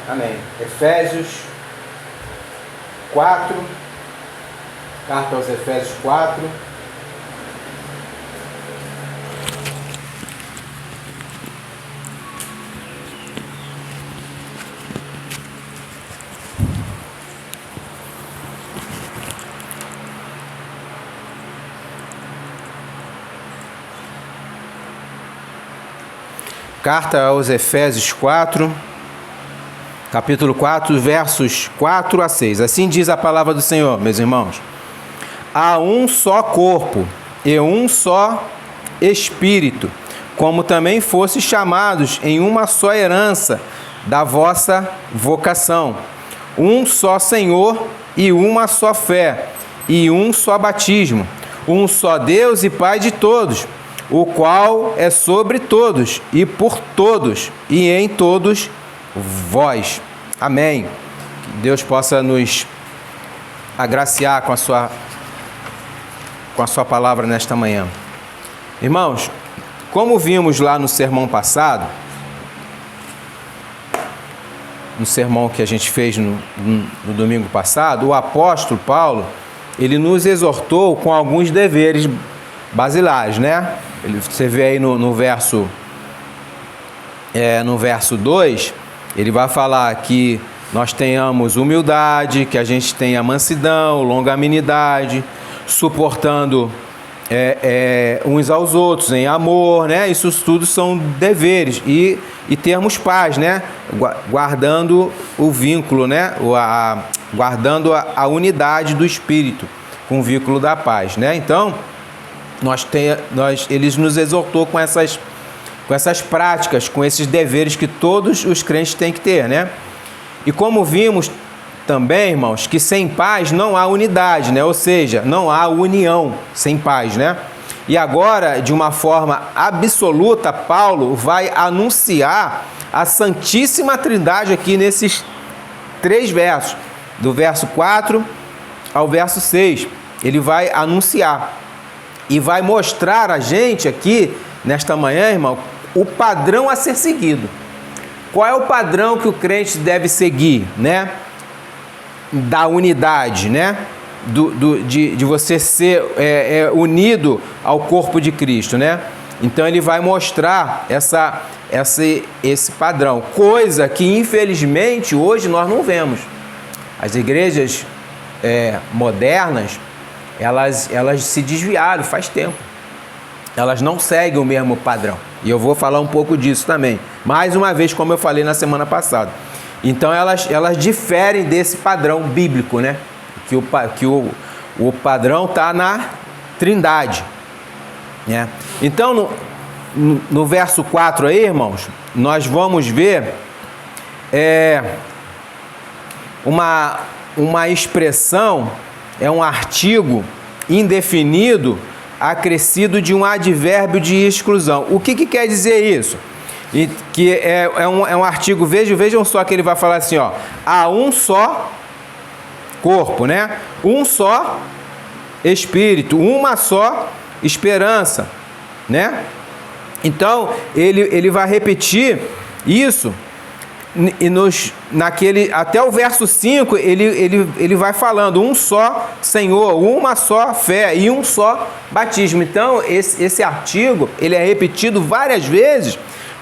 Amém. Efésios 4, carta aos Efésios 4. Carta aos Efésios 4, capítulo 4, versos 4 a 6. Assim diz a palavra do Senhor, meus irmãos. Há um só corpo e um só Espírito, como também fostes chamados em uma só herança da vossa vocação. Um só Senhor e uma só fé, e um só batismo. Um só Deus e Pai de todos, o qual é sobre todos, e por todos, e em todos vós. Amém. Que Deus possa nos agraciar com a sua palavra nesta manhã. Irmãos, como vimos lá no sermão passado, no sermão que a gente fez no domingo passado, o apóstolo Paulo, ele nos exortou com alguns deveres basilares, né? Você vê aí no verso 2, ele vai falar que nós tenhamos humildade, que a gente tenha mansidão, longanimidade, suportando uns aos outros em amor, né? Isso tudo são deveres. E termos paz, né? Guardando o vínculo, né? Guardando a unidade do Espírito com o vínculo da paz, né? Então, eles nos exortou com essas práticas, com esses deveres que todos os crentes têm que ter, né? E como vimos também, irmãos, que sem paz não há unidade, né? Ou seja, não há união sem paz, né? E agora, de uma forma absoluta, Paulo vai anunciar a Santíssima Trindade aqui nesses 3 versos, do verso 4 ao verso 6. Ele vai anunciar e vai mostrar a gente aqui, nesta manhã, irmão, o padrão a ser seguido. Qual é o padrão que o crente deve seguir, né? Da unidade, né? De você ser unido ao corpo de Cristo, né? Então ele vai mostrar esse padrão, coisa que infelizmente hoje nós não vemos. As igrejas modernas, elas se desviaram faz tempo. Elas não seguem o mesmo padrão. E eu vou falar um pouco disso também. Mais uma vez, como eu falei na semana passada. Então, elas diferem desse padrão bíblico, né? Que o padrão está na Trindade, né? Então, no verso 4 aí, irmãos, nós vamos ver uma expressão, um artigo indefinido acrescido de um advérbio de exclusão. O que quer dizer isso? Que é um artigo, vejam só que ele vai falar assim, ó, há um só corpo, né? Um só Espírito, uma só esperança, né? Então, ele vai repetir isso e até o verso 5, ele vai falando um só Senhor, uma só fé e um só batismo. Então, esse artigo, ele é repetido várias vezes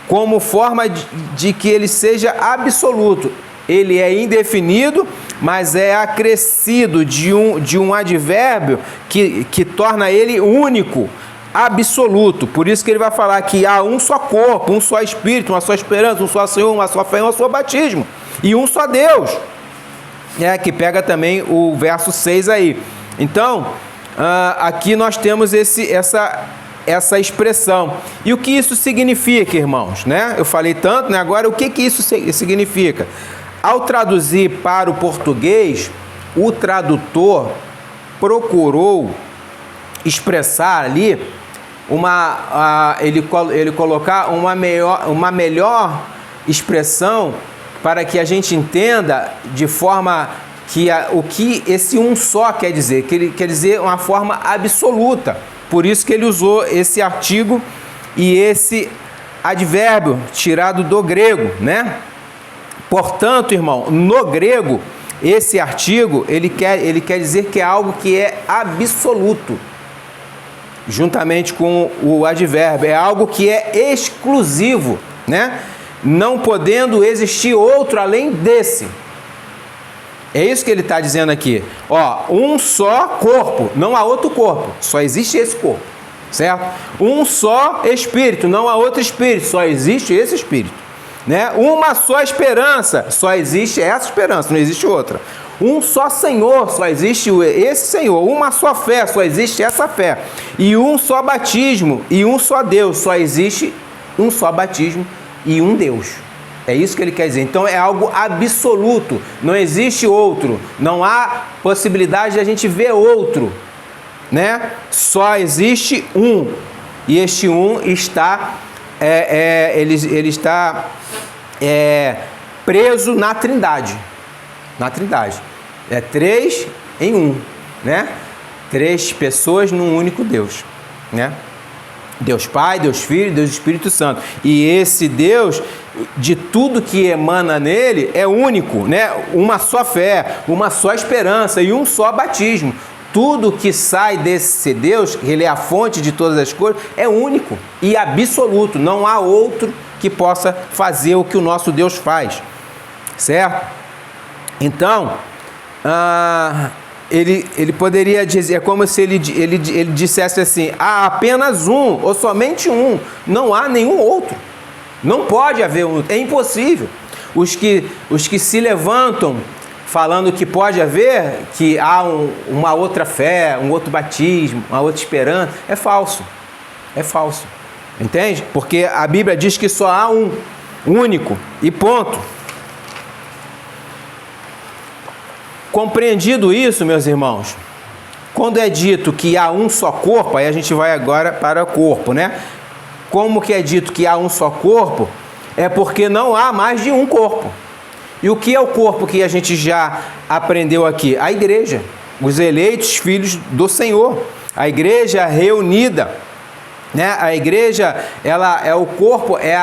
como forma de que ele seja absoluto. Ele é indefinido, mas é acrescido de um advérbio que torna ele único, absoluto. Por isso que ele vai falar que há um só corpo, um só Espírito, uma só esperança, um só Senhor, uma só fé, um só batismo. E um só Deus. Que pega também o verso 6 aí. Então, aqui nós temos essa expressão. E o que isso significa, irmãos? Né? Eu falei tanto, né? Agora o que isso significa? Ao traduzir para o português, o tradutor procurou expressar ali ele colocar uma melhor expressão para que a gente entenda de forma que o que esse um só quer dizer, que ele quer dizer uma forma absoluta. Por isso que ele usou esse artigo e esse advérbio tirado do grego, né? Portanto, irmão, no grego, esse artigo, ele quer dizer que é algo que é absoluto, juntamente com o advérbio, é algo que é exclusivo, né? Não podendo existir outro além desse. É isso que ele está dizendo aqui. Ó, um só corpo, não há outro corpo, só existe esse corpo, certo? Um só espírito, não há outro espírito, só existe esse espírito, né? Uma só esperança, só existe essa esperança, não existe outra. Um só Senhor, só existe esse Senhor. Uma só fé, só existe essa fé. E um só batismo, e um só Deus, só existe um só batismo e um Deus. É isso que ele quer dizer. Então é algo absoluto, não existe outro, não há possibilidade de a gente ver outro, né? Só existe um, e este um está, ele está preso na Trindade. Na Trindade. É 3 em 1, né? 3 pessoas num único Deus, né? Deus Pai, Deus Filho, Deus Espírito Santo. E esse Deus, de tudo que emana nele, é único, né? Uma só fé, uma só esperança e um só batismo. Tudo que sai desse Deus, ele é a fonte de todas as coisas, é único e absoluto. Não há outro que possa fazer o que o nosso Deus faz, certo? Então, ele poderia dizer, é como se ele dissesse assim: há apenas um, ou somente um, não há nenhum outro, não pode haver um, é impossível. Os que se levantam falando que pode haver, que há uma outra fé, um outro batismo, uma outra esperança, é falso, entende? Porque a Bíblia diz que só há um, único, e ponto. Compreendido isso, meus irmãos, quando é dito que há um só corpo, aí a gente vai agora para o corpo, né? Como que é dito que há um só corpo? É porque não há mais de um corpo. E o que é o corpo que a gente já aprendeu aqui? A igreja, os eleitos filhos do Senhor, a igreja reunida, né? A igreja, ela é o corpo, é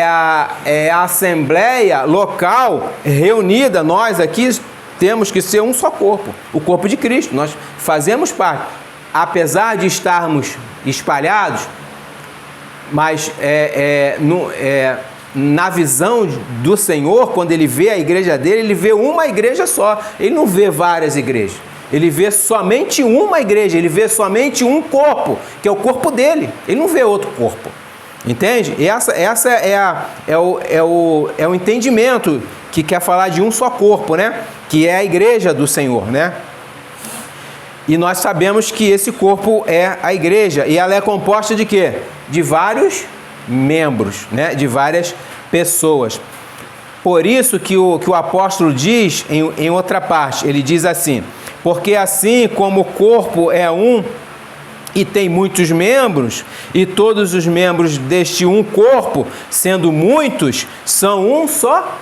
a assembleia local reunida. Nós aqui temos que ser um só corpo, o corpo de Cristo. Nós fazemos parte, apesar de estarmos espalhados, mas na visão do Senhor, quando ele vê a igreja dele, ele vê uma igreja só, ele não vê várias igrejas, ele vê somente uma igreja, ele vê somente um corpo, que é o corpo dele, ele não vê outro corpo, entende? E essa é o entendimento que quer falar de um só corpo, né? Que é a igreja do Senhor, né? E nós sabemos que esse corpo é a igreja, e ela é composta de quê? De vários membros, né? De várias pessoas. Por isso que o apóstolo diz em outra parte, ele diz assim: porque assim como o corpo é um e tem muitos membros, e todos os membros deste um corpo, sendo muitos, são um só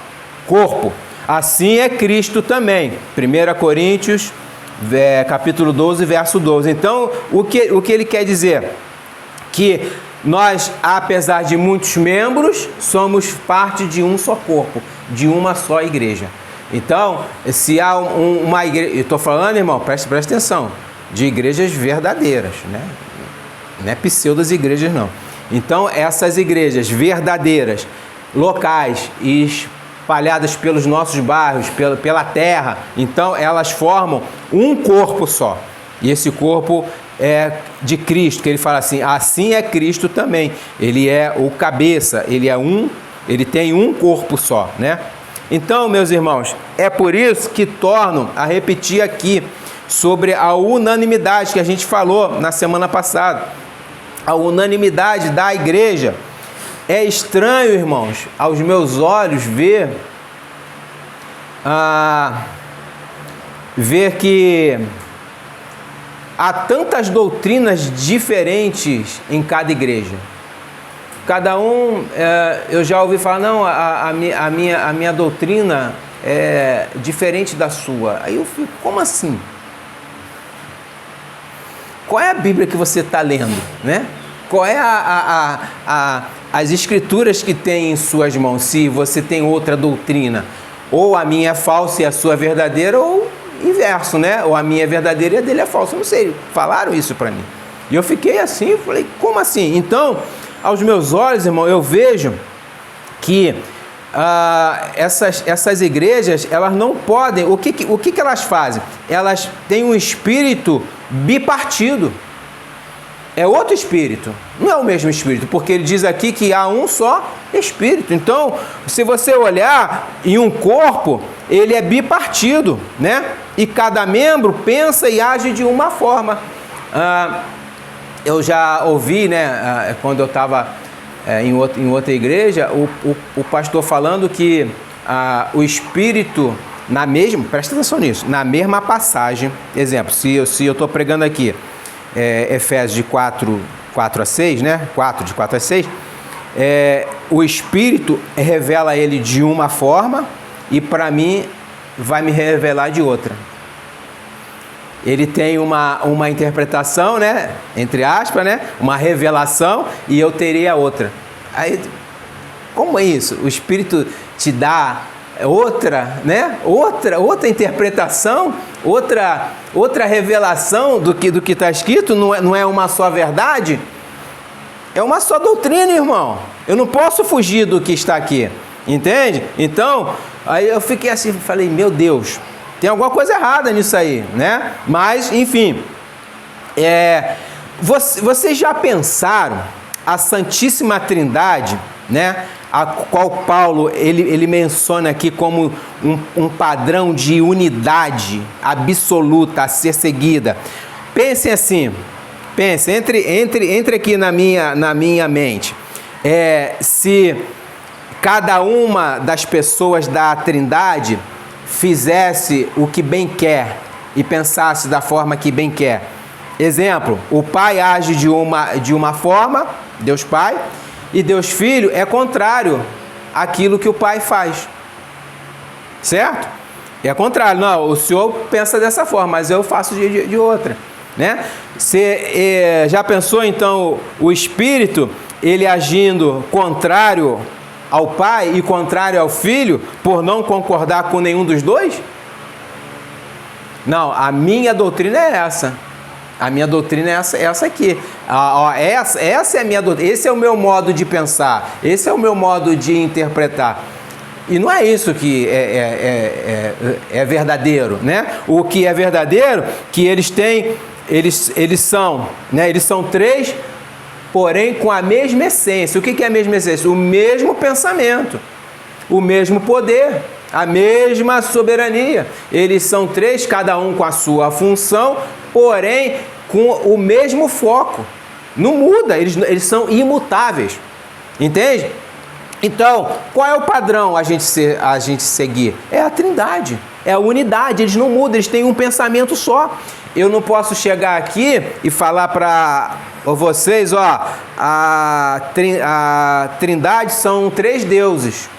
corpo. Assim é Cristo também. 1 Coríntios, capítulo 12, verso 12. Então, o que ele quer dizer? Que nós, apesar de muitos membros, somos parte de um só corpo, de uma só igreja. Então, se há uma igreja... Eu estou falando, irmão, presta atenção, de igrejas verdadeiras, né? Não é pseudas igrejas, não. Então, essas igrejas verdadeiras, locais e espalhadas pelos nossos bairros, pela terra, então elas formam um corpo só. E esse corpo é de Cristo, que ele fala assim: assim é Cristo também. Ele é o cabeça, ele tem um corpo só, né? Então, meus irmãos, é por isso que torno a repetir aqui sobre a unanimidade que a gente falou na semana passada. A unanimidade da igreja. É estranho, irmãos, aos meus olhos ver que há tantas doutrinas diferentes em cada igreja. Cada um, eu já ouvi falar, não, a minha doutrina é diferente da sua. Aí eu fico, como assim? Qual é a Bíblia que você está lendo, né? Qual é as escrituras que tem em suas mãos, se você tem outra doutrina, ou a minha é falsa e a sua é verdadeira, ou inverso, né? Ou a minha é verdadeira e a dele é falsa. Eu não sei, falaram isso para mim. E eu fiquei assim, falei, como assim? Então, aos meus olhos, irmão, eu vejo que essas igrejas, elas não podem... O que elas fazem? Elas têm um espírito bipartido. É outro espírito, não é o mesmo espírito, porque ele diz aqui que há um só espírito. Então, se você olhar em um corpo, ele é bipartido, né? E cada membro pensa e age de uma forma. Eu já ouvi, né, quando eu estava em outra igreja, o pastor falando que o espírito, presta atenção nisso, na mesma passagem, exemplo, se eu estou pregando aqui, Efésios de 4 a 6, né? 4, de 4 a 6, o Espírito revela ele de uma forma e para mim vai me revelar de outra. Ele tem uma interpretação, né? Entre aspas, né? Uma revelação e eu teria outra. Aí, como é isso? O Espírito te dá outra, né? Outra interpretação, outra revelação do que está escrito, não é uma só verdade, é uma só doutrina, irmão. Eu não posso fugir do que está aqui, entende? Então, aí eu fiquei assim, falei, meu Deus, tem alguma coisa errada nisso aí, né? Mas, enfim, vocês já pensaram a Santíssima Trindade, né? A qual Paulo ele menciona aqui como um padrão de unidade absoluta a ser seguida. Pensem assim, entre aqui na minha mente. Se cada uma das pessoas da Trindade fizesse o que bem quer e pensasse da forma que bem quer. Exemplo, o Pai age de uma forma, Deus Pai, e Deus Filho é contrário àquilo que o Pai faz. Certo? É contrário. Não, o Senhor pensa dessa forma, mas eu faço de outra. Né? Você já pensou, então, o Espírito, ele agindo contrário ao Pai e contrário ao Filho, por não concordar com nenhum dos dois? Não, a minha doutrina é essa. A minha doutrina é essa aqui. Essa é a minha doutrina. Esse é o meu modo de pensar. Esse é o meu modo de interpretar. E não é isso que é verdadeiro, né? O que é verdadeiro, que eles são, né? Eles são três, porém com a mesma essência. O que é a mesma essência? O mesmo pensamento, o mesmo poder, a mesma soberania. Eles são três, cada um com a sua função, porém com o mesmo foco. Não muda, eles são imutáveis. Entende? Então, qual é o padrão a gente seguir? É a Trindade, é a unidade. Eles não mudam, eles têm um pensamento só. Eu não posso chegar aqui e falar para vocês, a Trindade são três deuses.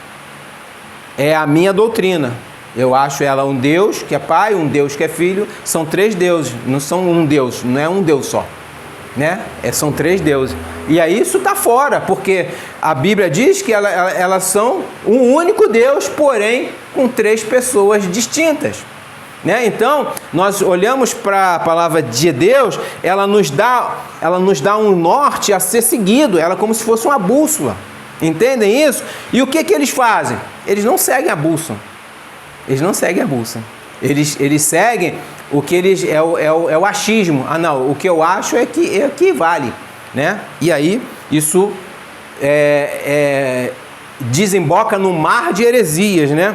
É a minha doutrina. Eu acho ela um Deus que é Pai, um Deus que é Filho. São três deuses, não são um Deus, não é um Deus só, né? São três deuses. E aí isso está fora, porque a Bíblia diz que elas são um único Deus, porém com três pessoas distintas. Né? Então, nós olhamos para a palavra de Deus, ela nos dá um norte a ser seguido, ela é como se fosse uma bússola. Entendem isso? E o que eles fazem? Eles não seguem a bússola. Eles não seguem a bússola. Eles seguem o que eles é o achismo. Ah, não, o que eu acho é que vale, né? E aí isso desemboca no mar de heresias, né?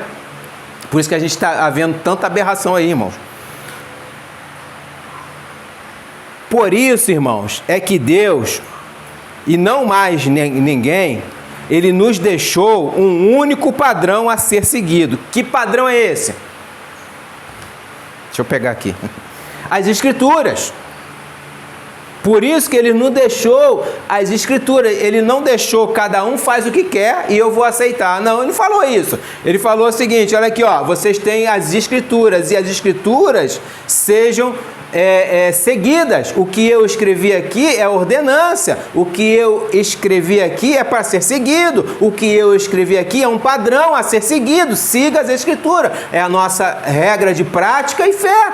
Por isso que a gente está vendo tanta aberração aí, irmãos. Por isso, irmãos, é que Deus, e não mais ninguém, Ele nos deixou um único padrão a ser seguido. Que padrão é esse? Deixa eu pegar aqui. As Escrituras. Por isso que Ele nos deixou as Escrituras. Ele não deixou cada um faz o que quer e eu vou aceitar. Não, Ele não falou isso. Ele falou o seguinte, olha aqui, vocês têm as Escrituras e as Escrituras sejam seguidas. O que eu escrevi aqui é ordenância. O que eu escrevi aqui é para ser seguido. O que eu escrevi aqui é um padrão a ser seguido. Siga as Escrituras. É a nossa regra de prática e fé.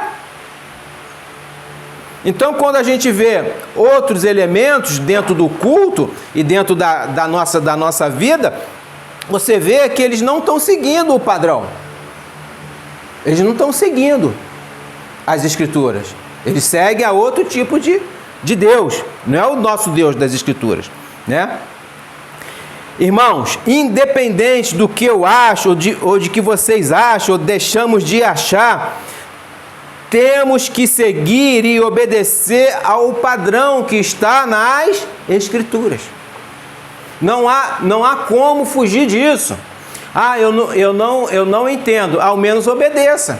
Então, quando a gente vê outros elementos dentro do culto e dentro da nossa vida, você vê que eles não estão seguindo o padrão. Eles não estão seguindo as Escrituras. Eles seguem a outro tipo de Deus. Não é o nosso Deus das Escrituras, né? Irmãos, independente do que eu acho, ou de que vocês acham, ou deixamos de achar, temos que seguir e obedecer ao padrão que está nas Escrituras. Não há como fugir disso. Eu não entendo. Ao menos obedeça.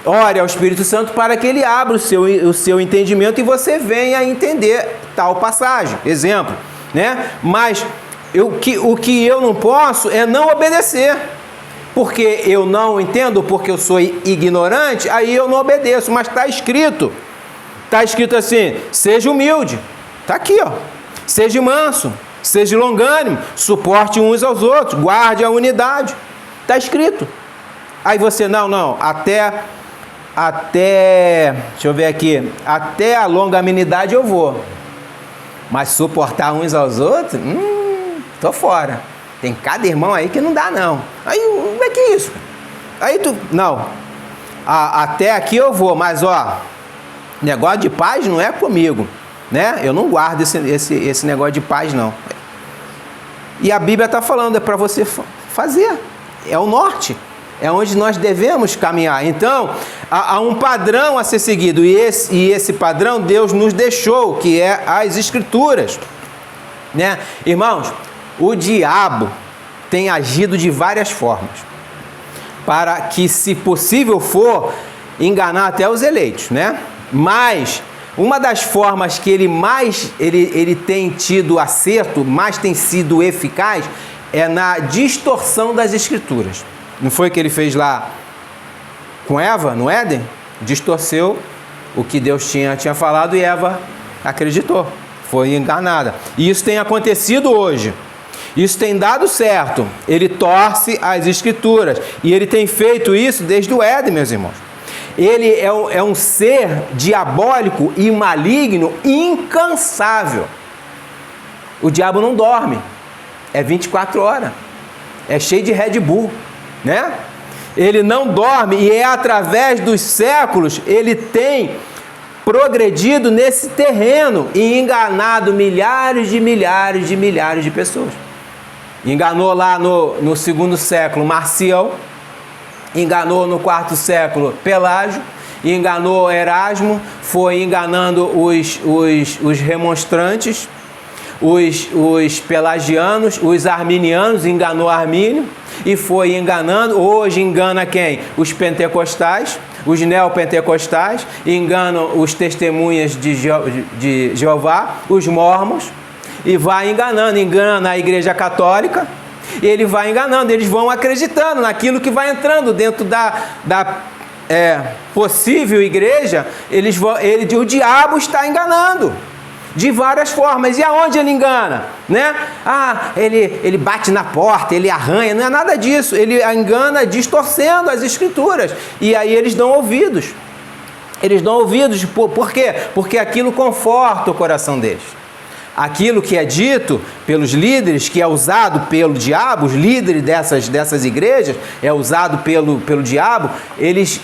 Ore ao Espírito Santo para que ele abra o seu entendimento e você venha a entender tal passagem. Exemplo, né? Mas o que eu não posso é não obedecer. Porque eu não entendo, porque eu sou ignorante, aí eu não obedeço. Mas está escrito assim, seja humilde. Está aqui, ó. Seja manso, seja longânimo, suporte uns aos outros, guarde a unidade. Está escrito. Aí você, até, deixa eu ver aqui, até a longanimidade eu vou. Mas suportar uns aos outros, tô fora. Tem cada irmão aí que não dá, não. Aí, como é que é isso? Aí até aqui eu vou, mas negócio de paz não é comigo, né? Eu não guardo esse negócio de paz, não. E a Bíblia está falando, é para você fazer. É o norte. É onde nós devemos caminhar. Então, há um padrão a ser seguido. E esse padrão Deus nos deixou, que é as Escrituras, né? Irmãos, o diabo tem agido de várias formas para que, se possível for, enganar até os eleitos, né? Mas uma das formas que ele tem tido acerto, mais tem sido eficaz, é na distorção das Escrituras. Não foi o que ele fez lá com Eva, no Éden? Distorceu o que Deus tinha falado e Eva acreditou, foi enganada. E isso tem acontecido hoje. Isso tem dado certo. Ele torce as Escrituras. E ele tem feito isso desde o Éden, meus irmãos. Ele é um ser diabólico e maligno incansável. O diabo não dorme. É 24 horas. É cheio de Red Bull, né? Ele não dorme e é através dos séculos ele tem progredido nesse terreno e enganado milhares de pessoas. Enganou lá no segundo século Marcião, enganou no quarto século Pelágio, enganou Erasmo, foi enganando os remonstrantes, os pelagianos, os arminianos, enganou Armínio e foi enganando. Hoje engana quem? Os pentecostais, os neopentecostais, enganam os testemunhas de Jeová, os mormons, e vai engana a Igreja Católica, e ele vai enganando, eles vão acreditando naquilo que vai entrando dentro da possível igreja, o diabo está enganando de várias formas. E aonde ele engana? Né? Ele bate na porta, ele arranha, não é nada disso, ele engana distorcendo as Escrituras, e aí eles dão ouvidos. Por quê? Porque aquilo conforta o coração deles. Aquilo que é dito pelos líderes, que é usado pelo diabo, os líderes dessas igrejas, é usado pelo diabo, eles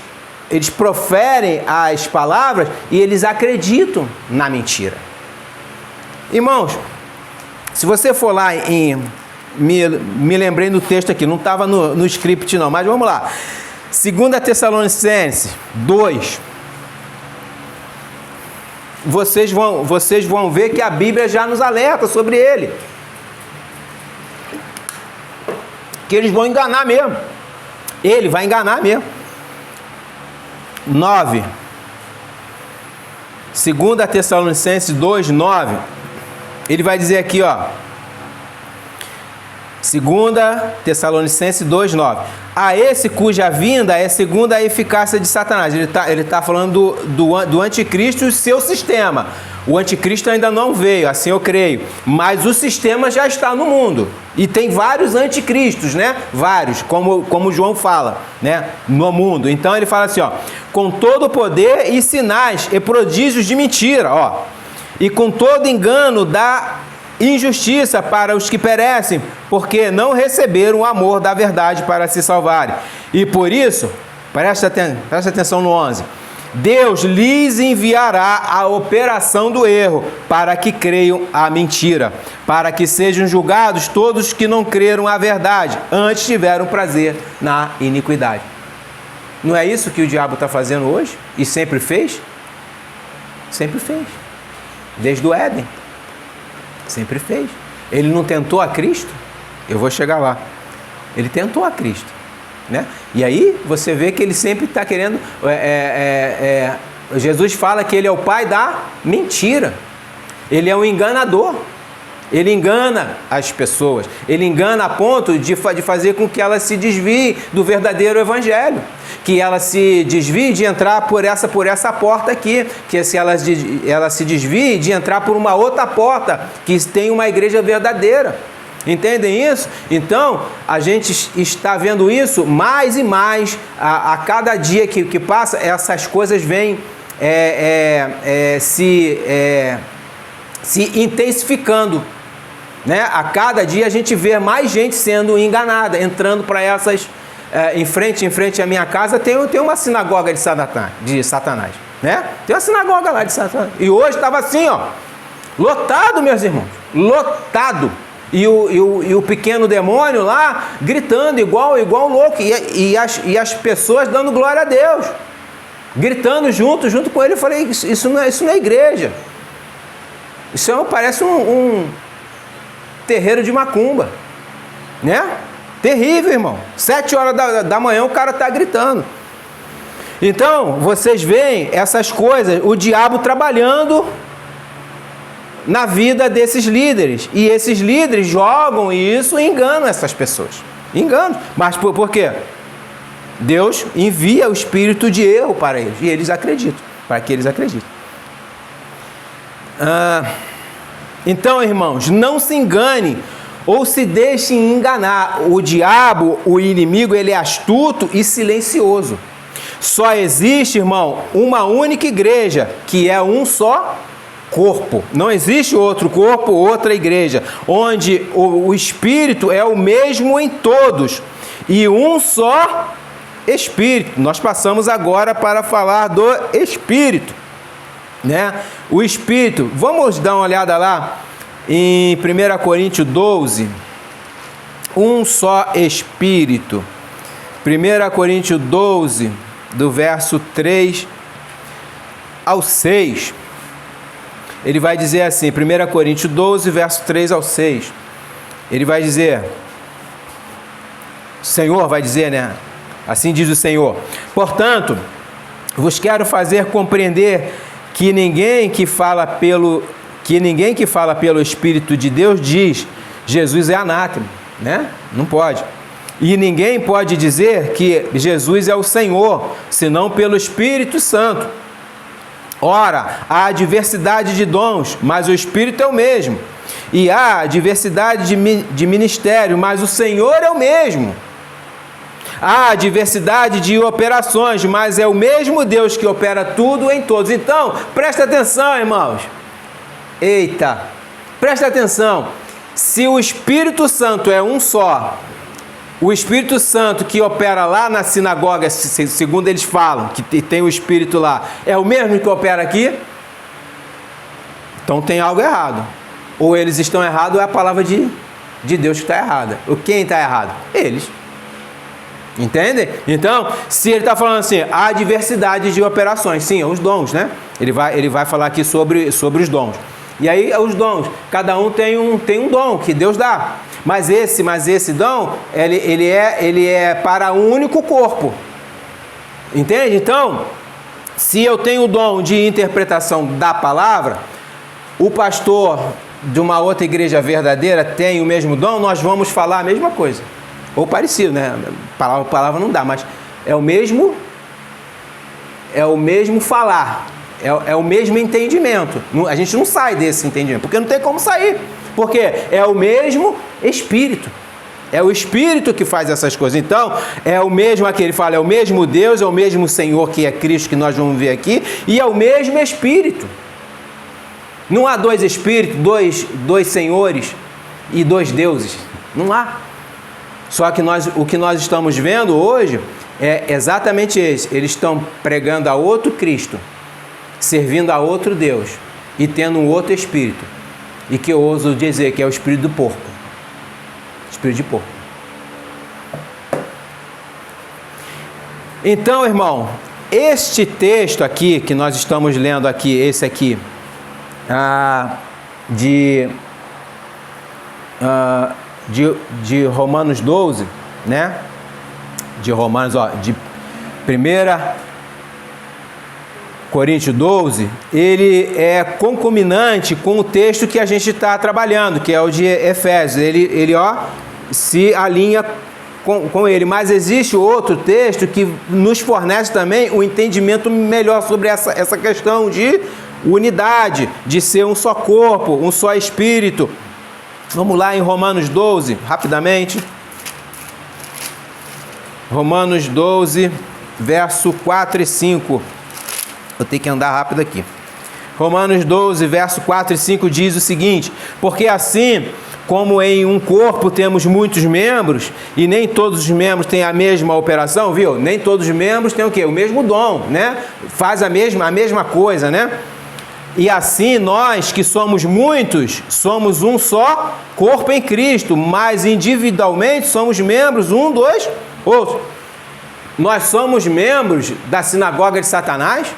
proferem as palavras e eles acreditam na mentira. Irmãos, se você for lá me lembrei do texto aqui, não estava no script não, mas vamos lá. 2 Tessalonicenses 2. Vocês vão ver que a Bíblia já nos alerta sobre ele. Que eles vão enganar mesmo. Ele vai enganar mesmo. 9. 2 Tessalonicenses 2, 9. Ele vai dizer aqui, ó. Segunda Tessalonicenses 2:9. A esse cuja vinda é segundo a eficácia de Satanás. Ele tá falando do anticristo e seu sistema. O anticristo ainda não veio, assim eu creio. Mas o sistema já está no mundo. E tem vários anticristos, né? Vários, como João fala, né? No mundo. Então ele fala assim, ó. Com todo poder e sinais e prodígios de mentira, ó. E com todo engano da injustiça para os que perecem, porque não receberam o amor da verdade para se salvarem. E por isso, presta atenção no 11. Deus lhes enviará a operação do erro, para que creiam a mentira, para que sejam julgados todos que não creram a verdade, antes tiveram prazer na iniquidade. Não é isso que o diabo está fazendo hoje? E sempre fez? Sempre fez. Desde o Éden. Sempre fez. Ele não tentou a Cristo? Eu vou chegar lá. Ele tentou a Cristo, né? E aí você vê que ele sempre está querendo... Jesus fala que ele é o pai da mentira. Ele é um enganador. Ele engana as pessoas. Ele engana a ponto de fazer com que elas se desviem do verdadeiro evangelho. Que ela se desvie de entrar por essa porta aqui. Que se ela se desvie de entrar por uma outra porta, que tem uma igreja verdadeira. Entendem isso? Então, a gente está vendo isso mais e mais. A cada dia que passa, essas coisas vêm se intensificando. Né? A cada dia a gente vê mais gente sendo enganada, entrando para essas... em frente à minha casa tem uma sinagoga de Satanás. Né? Tem uma sinagoga lá de Satanás. E hoje estava assim, ó, lotado, meus irmãos. Lotado. E o pequeno demônio lá gritando igual louco. E as pessoas dando glória a Deus. Gritando junto com ele. Eu falei, isso não é igreja. Isso parece um terreiro de macumba, né? Terrível, irmão. 7 horas da manhã o cara está gritando. Então, vocês veem essas coisas, o diabo trabalhando na vida desses líderes. E esses líderes jogam isso e enganam essas pessoas. Enganam. Mas por quê? Deus envia o espírito de erro para eles. E eles acreditam. Para que eles acreditem. Então, irmãos, não se engane ou se deixem enganar. O diabo, o inimigo, ele é astuto e silencioso. Só existe, irmão, uma única igreja, que é um só corpo. Não existe outro corpo, outra igreja, onde o Espírito é o mesmo em todos e um só Espírito. Nós passamos agora para falar do Espírito, né? O Espírito, vamos dar uma olhada lá em 1 Coríntios 12, um só Espírito. 1 Coríntios 12, do verso 3 ao 6. Ele vai dizer assim, 1 Coríntios 12, verso 3 ao 6. Ele vai dizer, o Senhor vai dizer, né? Assim diz o Senhor. Portanto, vos quero fazer compreender que ninguém que fala pelo Espírito de Deus diz Jesus é anátema, né? Não pode. E ninguém pode dizer que Jesus é o Senhor, senão pelo Espírito Santo. Ora, há diversidade de dons, mas o Espírito é o mesmo. E há diversidade de ministério, mas o Senhor é o mesmo. Há diversidade de operações, mas é o mesmo Deus que opera tudo em todos. Então, presta atenção, irmãos. Eita, presta atenção. Se o Espírito Santo é um só, o Espírito Santo que opera lá na sinagoga, segundo eles falam, que tem o Espírito lá, é o mesmo que opera aqui? Então tem algo errado. Ou eles estão errados, ou é a palavra de Deus que está errada. Quem está errado? Eles. Entende? Então, se ele está falando assim, há diversidade de operações, sim, os dons, né? Ele vai falar aqui sobre os dons. E aí, os dons, cada um tem um dom que Deus dá. Mas esse dom, ele é para um único corpo. Entende? Então, se eu tenho o dom de interpretação da palavra, o pastor de uma outra igreja verdadeira tem o mesmo dom, nós vamos falar a mesma coisa. Ou parecido, né? Palavra não dá, mas é o mesmo falar, é o mesmo entendimento. A gente não sai desse entendimento, porque não tem como sair. Porque é o mesmo Espírito. É o Espírito que faz essas coisas. Então, é o mesmo, aqui ele fala, é o mesmo Deus, é o mesmo Senhor que é Cristo, que nós vamos ver aqui, e é o mesmo Espírito. Não há dois Espíritos, dois Senhores e dois deuses. Não há. Só que o que nós estamos vendo hoje é exatamente esse. Eles estão pregando a outro Cristo, servindo a outro Deus e tendo um outro Espírito. E que eu ouso dizer que é o Espírito do porco. Espírito de porco. Então, irmão, este texto aqui que nós estamos lendo aqui, esse aqui, de Romanos 12, né? De Romanos, de 1 Coríntios 12, ele é concomitante com o texto que a gente está trabalhando, que é o de Efésios. Ele se alinha com ele. Mas existe outro texto que nos fornece também um entendimento melhor sobre essa questão de unidade, de ser um só corpo, um só espírito. Vamos lá em Romanos 12, rapidamente. Romanos 12, verso 4 e 5. Vou ter que andar rápido aqui. Romanos 12, verso 4 e 5 diz o seguinte: porque assim como em um corpo temos muitos membros, e nem todos os membros têm a mesma operação, viu? Nem todos os membros têm o quê? O mesmo dom, né? Faz a mesma coisa, né? E assim nós, que somos muitos, somos um só corpo em Cristo, mas individualmente somos membros um dos outros. Nós somos membros da sinagoga de Satanás?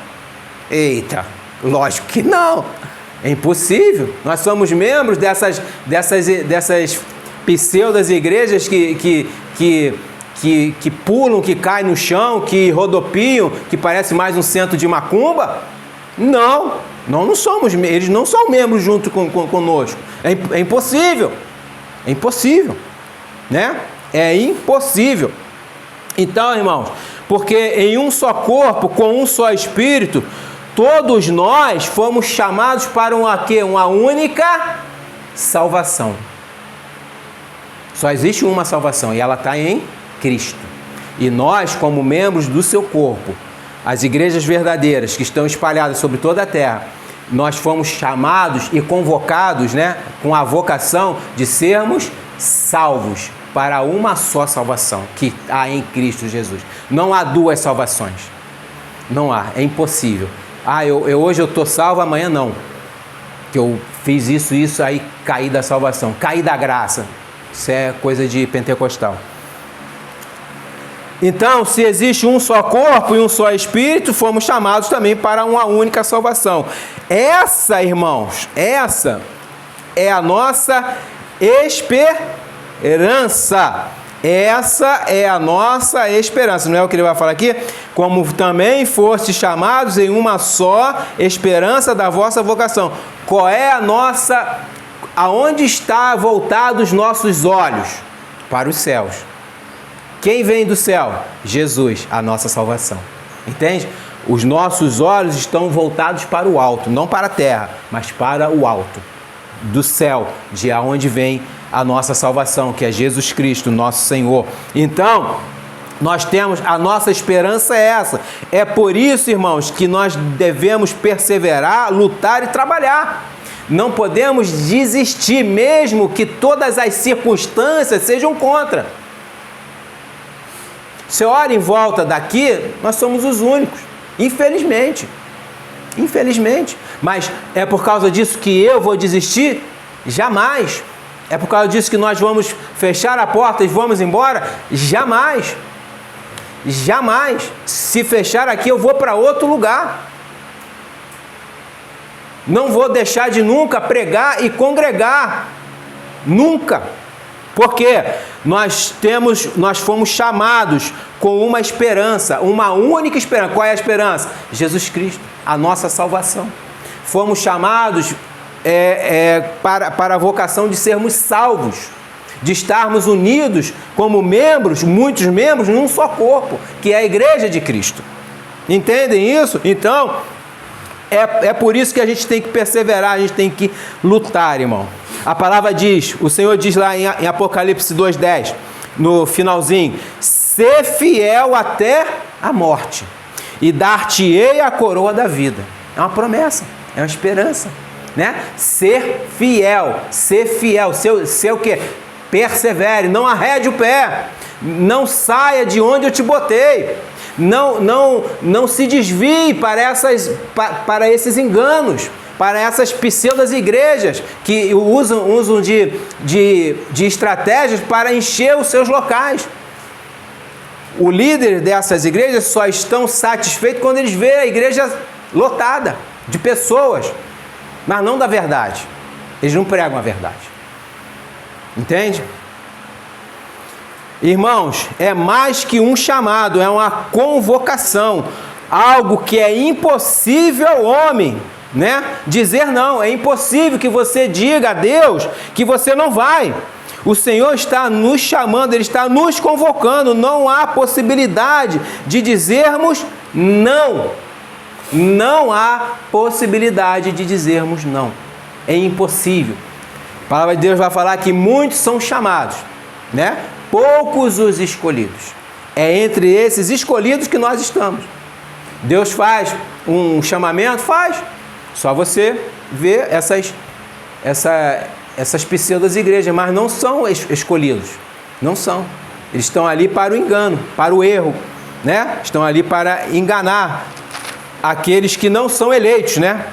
Eita, lógico que não. É impossível. Nós somos membros dessas pseudas igrejas que pulam, que caem no chão, que rodopiam, que parece mais um centro de macumba? Não, não somos. Eles não são membros junto conosco. É impossível. É impossível, né? É impossível. Então, irmãos, porque em um só corpo, com um só espírito, todos nós fomos chamados para uma única salvação. Só existe uma salvação e ela está em Cristo. E nós, como membros do seu corpo, as igrejas verdadeiras que estão espalhadas sobre toda a terra, nós fomos chamados e convocados, né, com a vocação de sermos salvos para uma só salvação que há em Cristo Jesus. Não há duas salvações. Não há, é impossível. Hoje eu estou salvo, amanhã não. Que eu fiz isso, aí caí da salvação, caí da graça. Isso é coisa de pentecostal. Então, se existe um só corpo e um só espírito, fomos chamados também para uma única salvação. Essa, irmãos, essa é a nossa esperança. Essa é a nossa esperança. Não é o que ele vai falar aqui? Como também foste chamados em uma só esperança da vossa vocação. Qual é a nossa... Aonde está voltados os nossos olhos? Para os céus. Quem vem do céu? Jesus, a nossa salvação. Entende? Os nossos olhos estão voltados para o alto, não para a terra, mas para o alto, do céu, de onde vem a nossa salvação, que é Jesus Cristo, nosso Senhor. Então, nós temos, a nossa esperança é essa. É por isso, irmãos, que nós devemos perseverar, lutar e trabalhar. Não podemos desistir, mesmo que todas as circunstâncias sejam contra. Você olha em volta daqui, nós somos os únicos, infelizmente. Infelizmente. Mas é por causa disso que eu vou desistir? Jamais. É por causa disso que nós vamos fechar a porta e vamos embora? Jamais. Jamais. Se fechar aqui, eu vou para outro lugar. Não vou deixar de nunca pregar e congregar. Nunca. Porque nós fomos chamados com uma esperança, uma única esperança. Qual é a esperança? Jesus Cristo, a nossa salvação. Fomos chamados para a vocação de sermos salvos, de estarmos unidos como membros, muitos membros, num só corpo, que é a Igreja de Cristo. Entendem isso? Então, é por isso que a gente tem que perseverar, a gente tem que lutar, irmão. A palavra diz, o Senhor diz lá em Apocalipse 2:10, no finalzinho: ser fiel até a morte, e dar-te-ei a coroa da vida. É uma promessa, é uma esperança, né? Ser fiel, ser o quê? Persevere, não arrede o pé, não saia de onde eu te botei, não se desvie para esses enganos, para essas pseudas igrejas que usam de estratégias para encher os seus locais. O líder dessas igrejas só estão satisfeitos quando eles veem a igreja lotada de pessoas, mas não da verdade. Eles não pregam a verdade. Entende? Irmãos, é mais que um chamado, é uma convocação, algo que é impossível ao homem, né? Dizer não, é impossível que você diga a Deus que você não vai. O Senhor está nos chamando, Ele está nos convocando, não há possibilidade de dizermos não. Não há possibilidade de dizermos não. É impossível. A palavra de Deus vai falar que muitos são chamados, né? Poucos os escolhidos. É entre esses escolhidos que nós estamos. Deus faz um chamamento? Faz. Só você ver essas pseudas igrejas, mas não são escolhidos. Não são. Eles estão ali para o engano, para o erro, né? Estão ali para enganar aqueles que não são eleitos, né?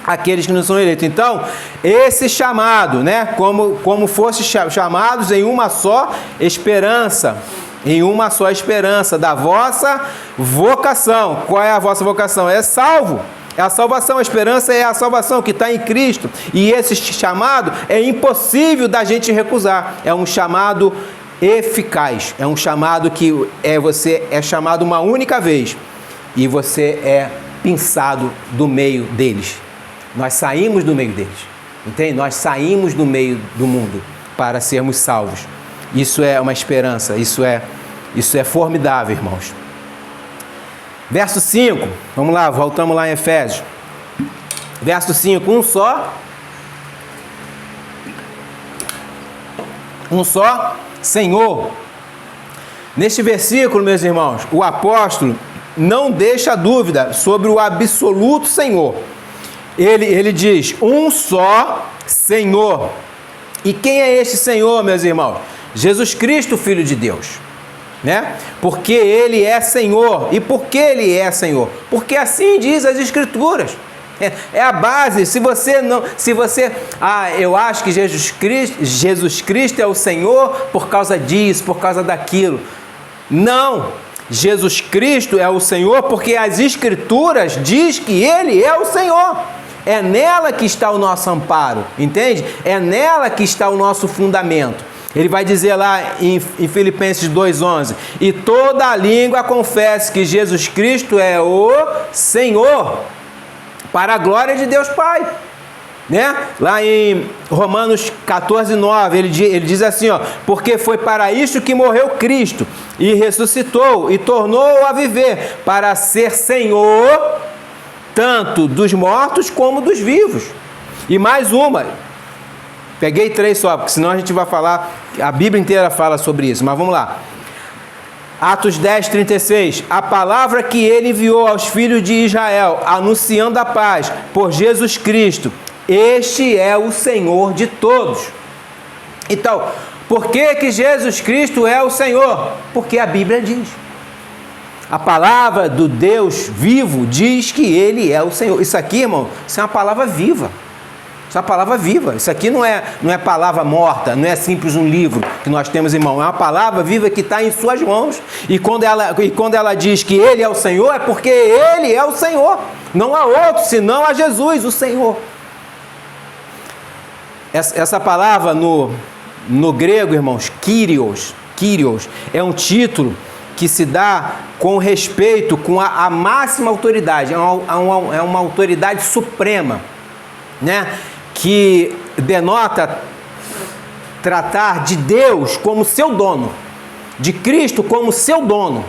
Aqueles que não são eleitos. Então, esse chamado, né? Como fossem chamados em uma só esperança. Em uma só esperança da vossa vocação. Qual é a vossa vocação? É salvo. É a salvação, a esperança é a salvação que está em Cristo. E esse chamado é impossível da gente recusar. É um chamado eficaz. É um chamado que você é chamado uma única vez. E você é pinçado do meio deles. Nós saímos do meio deles. Entende? Nós saímos do meio do mundo para sermos salvos. Isso é uma esperança. Isso é formidável, irmãos. Verso 5, vamos lá, voltamos lá em Efésios. Verso 5, um só Senhor. Neste versículo, meus irmãos, o apóstolo não deixa dúvida sobre o absoluto Senhor. Ele diz, um só Senhor. E quem é este Senhor, meus irmãos? Jesus Cristo, Filho de Deus. Né? Porque Ele é Senhor. E por que Ele é Senhor? Porque assim diz as Escrituras. É a base. Se você eu acho que Jesus Cristo é o Senhor por causa disso, por causa daquilo. Não. Jesus Cristo é o Senhor porque as Escrituras diz que Ele é o Senhor. É nela que está o nosso amparo, entende? É nela que está o nosso fundamento. Ele vai dizer lá em Filipenses 2:11, e toda a língua confesse que Jesus Cristo é o Senhor, para a glória de Deus Pai. Né? Lá em Romanos 14:9, ele diz assim, ó, porque foi para isto que morreu Cristo, e ressuscitou, e tornou a viver, para ser Senhor, tanto dos mortos como dos vivos. E mais uma, peguei 3 só, porque senão a gente vai falar, a Bíblia inteira fala sobre isso, mas vamos lá. Atos 10:36, a palavra que ele enviou aos filhos de Israel, anunciando a paz por Jesus Cristo, este é o Senhor de todos. Então, por que Jesus Cristo é o Senhor? Porque a Bíblia diz. A palavra do Deus vivo diz que Ele é o Senhor. Isso aqui, irmão, isso é uma palavra viva. Isso é uma palavra viva. Isso aqui não é palavra morta, não é simples um livro que nós temos em mão. É uma palavra viva que está em suas mãos. E quando ela diz que Ele é o Senhor, é porque Ele é o Senhor. Não há outro, senão a Jesus, o Senhor. Essa palavra no grego, irmãos, Kyrios, é um título que se dá com respeito, com a máxima autoridade, é uma autoridade suprema, né? que denota tratar de Deus como seu dono, de Cristo como seu dono.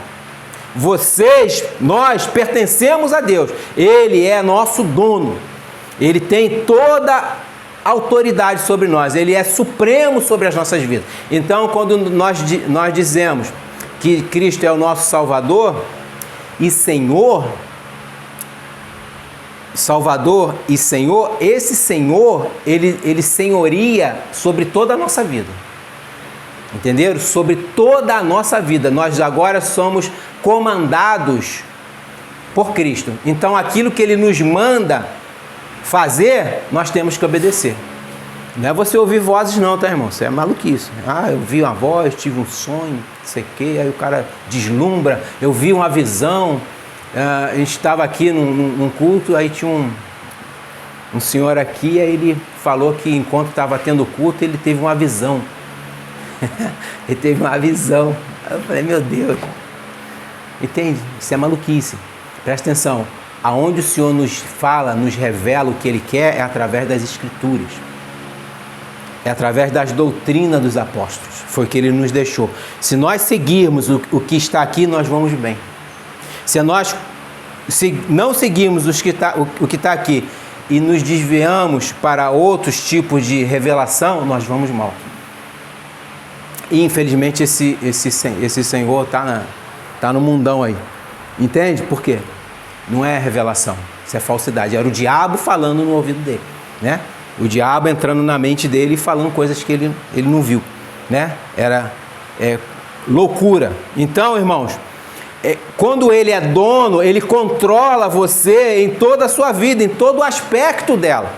Nós pertencemos a Deus. Ele é nosso dono. Ele tem toda a autoridade sobre nós. Ele é supremo sobre as nossas vidas. Então, quando nós dizemos que Cristo é o nosso Salvador e Senhor, esse Senhor, ele senhoria sobre toda a nossa vida. Entenderam? Sobre toda a nossa vida. Nós agora somos comandados por Cristo. Então, aquilo que Ele nos manda fazer, nós temos que obedecer. Não é você ouvir vozes não, tá, irmão? Isso é maluquice. Eu vi uma voz, tive um sonho, não sei o quê, aí o cara deslumbra. Eu vi uma visão. A gente estava aqui num culto, aí tinha um senhor aqui, aí ele falou que enquanto estava tendo culto, ele teve uma visão. Ele teve uma visão. Aí eu falei, meu Deus. Entende? Isso é maluquice. Presta atenção. Aonde o Senhor nos fala, nos revela o que Ele quer, é através das Escrituras. É através das doutrinas dos apóstolos. Foi o que Ele nos deixou. Se nós seguirmos o que está aqui, nós vamos bem. Se nós não seguirmos o que está aqui e nos desviamos para outros tipos de revelação, nós vamos mal. E infelizmente esse Senhor está no mundão aí. Entende? Por quê? Não é revelação, isso é falsidade. Era o diabo falando no ouvido dele, né? O diabo entrando na mente dele e falando coisas que ele não viu, né? Era loucura. Então, irmãos, quando ele é dono, ele controla você em toda a sua vida, em todo o aspecto dela.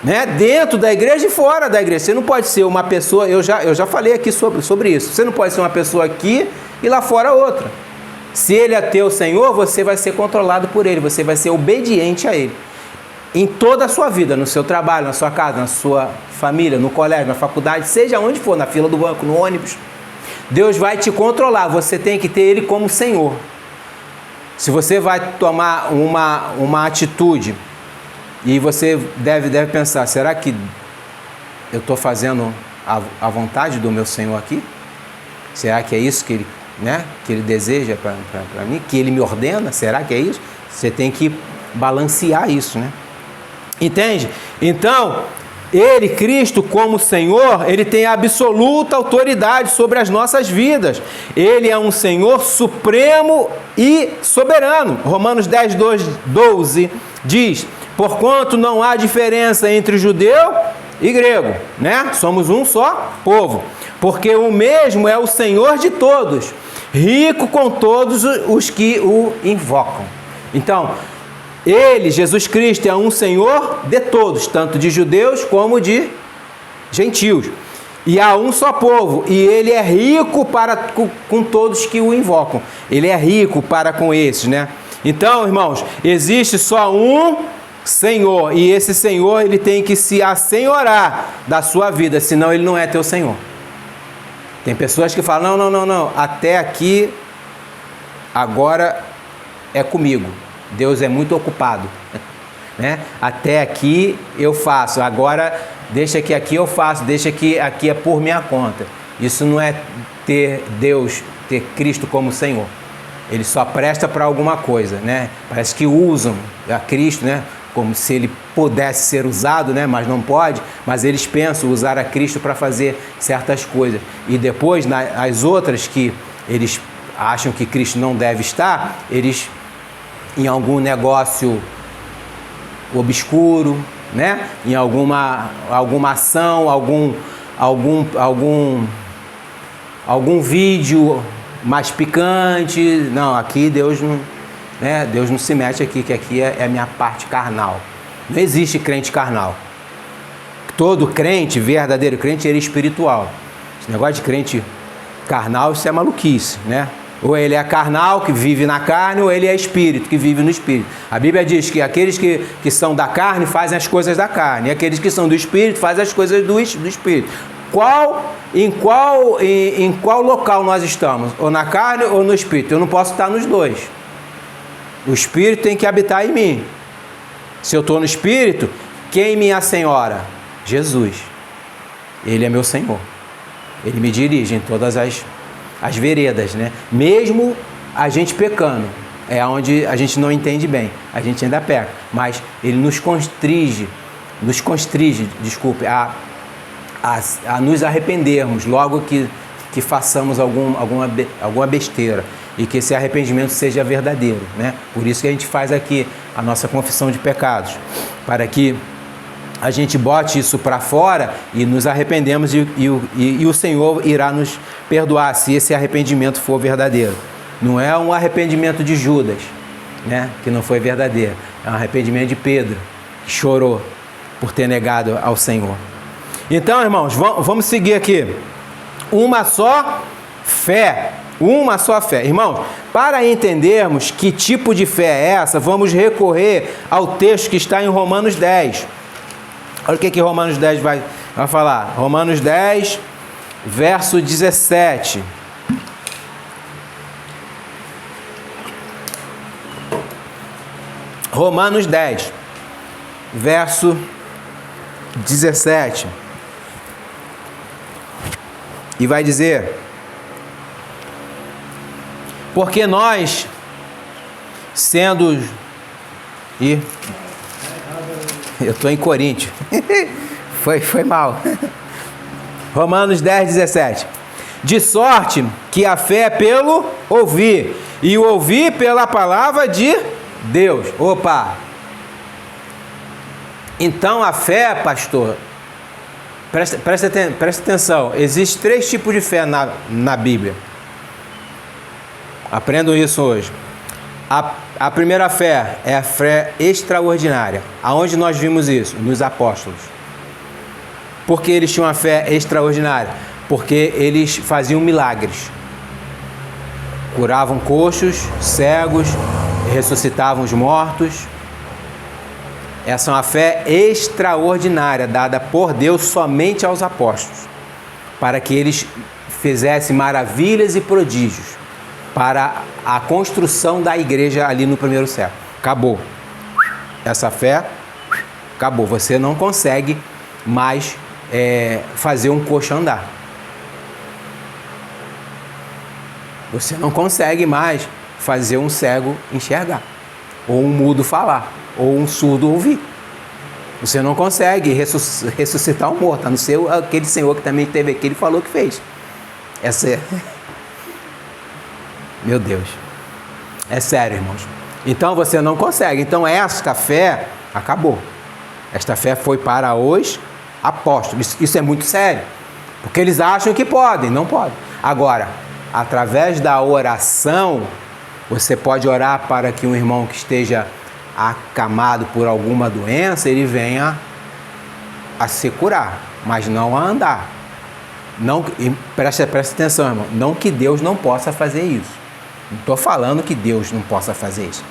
Né? Dentro da igreja e fora da igreja. Você não pode ser uma pessoa, eu já falei aqui sobre isso, você não pode ser uma pessoa aqui e lá fora outra. Se ele é teu Senhor, você vai ser controlado por ele, você vai ser obediente a ele. Em toda a sua vida, no seu trabalho, na sua casa, na sua família, no colégio, na faculdade, seja onde for, na fila do banco, no ônibus, Deus vai te controlar, você tem que ter ele como Senhor. Se você vai tomar uma atitude, e você deve pensar, será que eu estou fazendo a vontade do meu Senhor aqui? Será que é isso que ele deseja para mim? Que Ele me ordena? Será que é isso? Você tem que balancear isso, né? Entende? Então, Ele, Cristo, como Senhor, Ele tem absoluta autoridade sobre as nossas vidas. Ele é um Senhor supremo e soberano. Romanos 10:12 diz: porquanto não há diferença entre judeu e grego, né? Somos um só povo, porque o mesmo é o Senhor de todos, rico com todos os que o invocam. Então, Ele, Jesus Cristo, é um Senhor de todos, tanto de judeus como de gentios. E há um só povo, e Ele é rico com todos que o invocam. Ele é rico para com esses, né? Então, irmãos, existe só um Senhor, e esse Senhor, ele tem que se assenhorar da sua vida, senão ele não é teu Senhor. Tem pessoas que falam, não, até aqui, agora é comigo, Deus é muito ocupado, né? Até aqui eu faço, agora deixa que aqui eu faço, deixa que aqui é por minha conta. Isso não é ter Deus, ter Cristo como Senhor. Ele só presta para alguma coisa, né? Parece que usam a Cristo, né? Como se ele pudesse ser usado, né? Mas não pode. Mas eles pensam usar a Cristo para fazer certas coisas. E depois, as outras que eles acham que Cristo não deve estar, eles, em algum negócio obscuro, né? Em alguma ação, algum vídeo mais picante. Não, aqui Deus não... né? Deus não se mete aqui, que aqui é a minha parte carnal. Não existe crente carnal. Todo crente, verdadeiro crente, ele é espiritual. Esse negócio de crente carnal, isso é maluquice, né? Ou ele é carnal, que vive na carne, ou ele é espírito, que vive no espírito. A Bíblia diz que aqueles que são da carne fazem as coisas da carne, e aqueles que são do espírito fazem as coisas do espírito. Em qual local nós estamos? Ou na carne ou no espírito? Eu não posso estar nos dois. O Espírito tem que habitar em mim. Se eu estou no Espírito, quem me assenhora? Jesus. Ele é meu Senhor. Ele me dirige em todas as veredas, né? Mesmo a gente pecando, é onde a gente não entende bem, a gente ainda peca, mas Ele nos constringe, a nos arrependermos logo que façamos alguma besteira e que esse arrependimento seja verdadeiro, né? Por isso que a gente faz aqui a nossa confissão de pecados, para que a gente bote isso para fora e nos arrependemos e o Senhor irá nos perdoar se esse arrependimento for verdadeiro. Não é um arrependimento de Judas, né? Que não foi verdadeiro. É um arrependimento de Pedro, que chorou por ter negado ao Senhor. Então, irmãos, vamos seguir aqui. Uma só fé. Uma só fé. Irmãos, para entendermos que tipo de fé é essa, vamos recorrer ao texto que está em Romanos 10. Olha o que Romanos 10 vai falar. Romanos 10, verso 17. Romanos 10, verso 17. E vai dizer: porque nós, sendo... Eu estou em Coríntios. Foi mal. Romanos 10, 17. De sorte que a fé é pelo ouvir, e o ouvir pela palavra de Deus. Opa! Então a fé, pastor, presta atenção, existem 3 tipos de fé na Bíblia. Aprendam isso hoje. A primeira fé é a fé extraordinária. Aonde nós vimos isso? Nos apóstolos. Por que eles tinham uma fé extraordinária? Porque eles faziam milagres. Curavam coxos, cegos, ressuscitavam os mortos. Essa é uma fé extraordinária, dada por Deus somente aos apóstolos, para que eles fizessem maravilhas e prodígios para a construção da igreja ali no primeiro século. Acabou. Essa fé acabou. Você não consegue mais fazer um coxo andar. Você não consegue mais fazer um cego enxergar, ou um mudo falar, ou um surdo ouvir. Você não consegue ressuscitar um morto, a não ser aquele senhor que também esteve aqui, ele falou que fez. Essa é... Meu Deus. É sério, irmãos. Então você não consegue. Então esta fé acabou. Esta fé foi para os apóstolos. Isso é muito sério. Porque eles acham que podem, não podem. Agora, através da oração, você pode orar para que um irmão que esteja acamado por alguma doença, ele venha a se curar, mas não a andar. Não, preste atenção, irmão. Não que Deus não possa fazer isso. Não estou falando que Deus não possa fazer isso.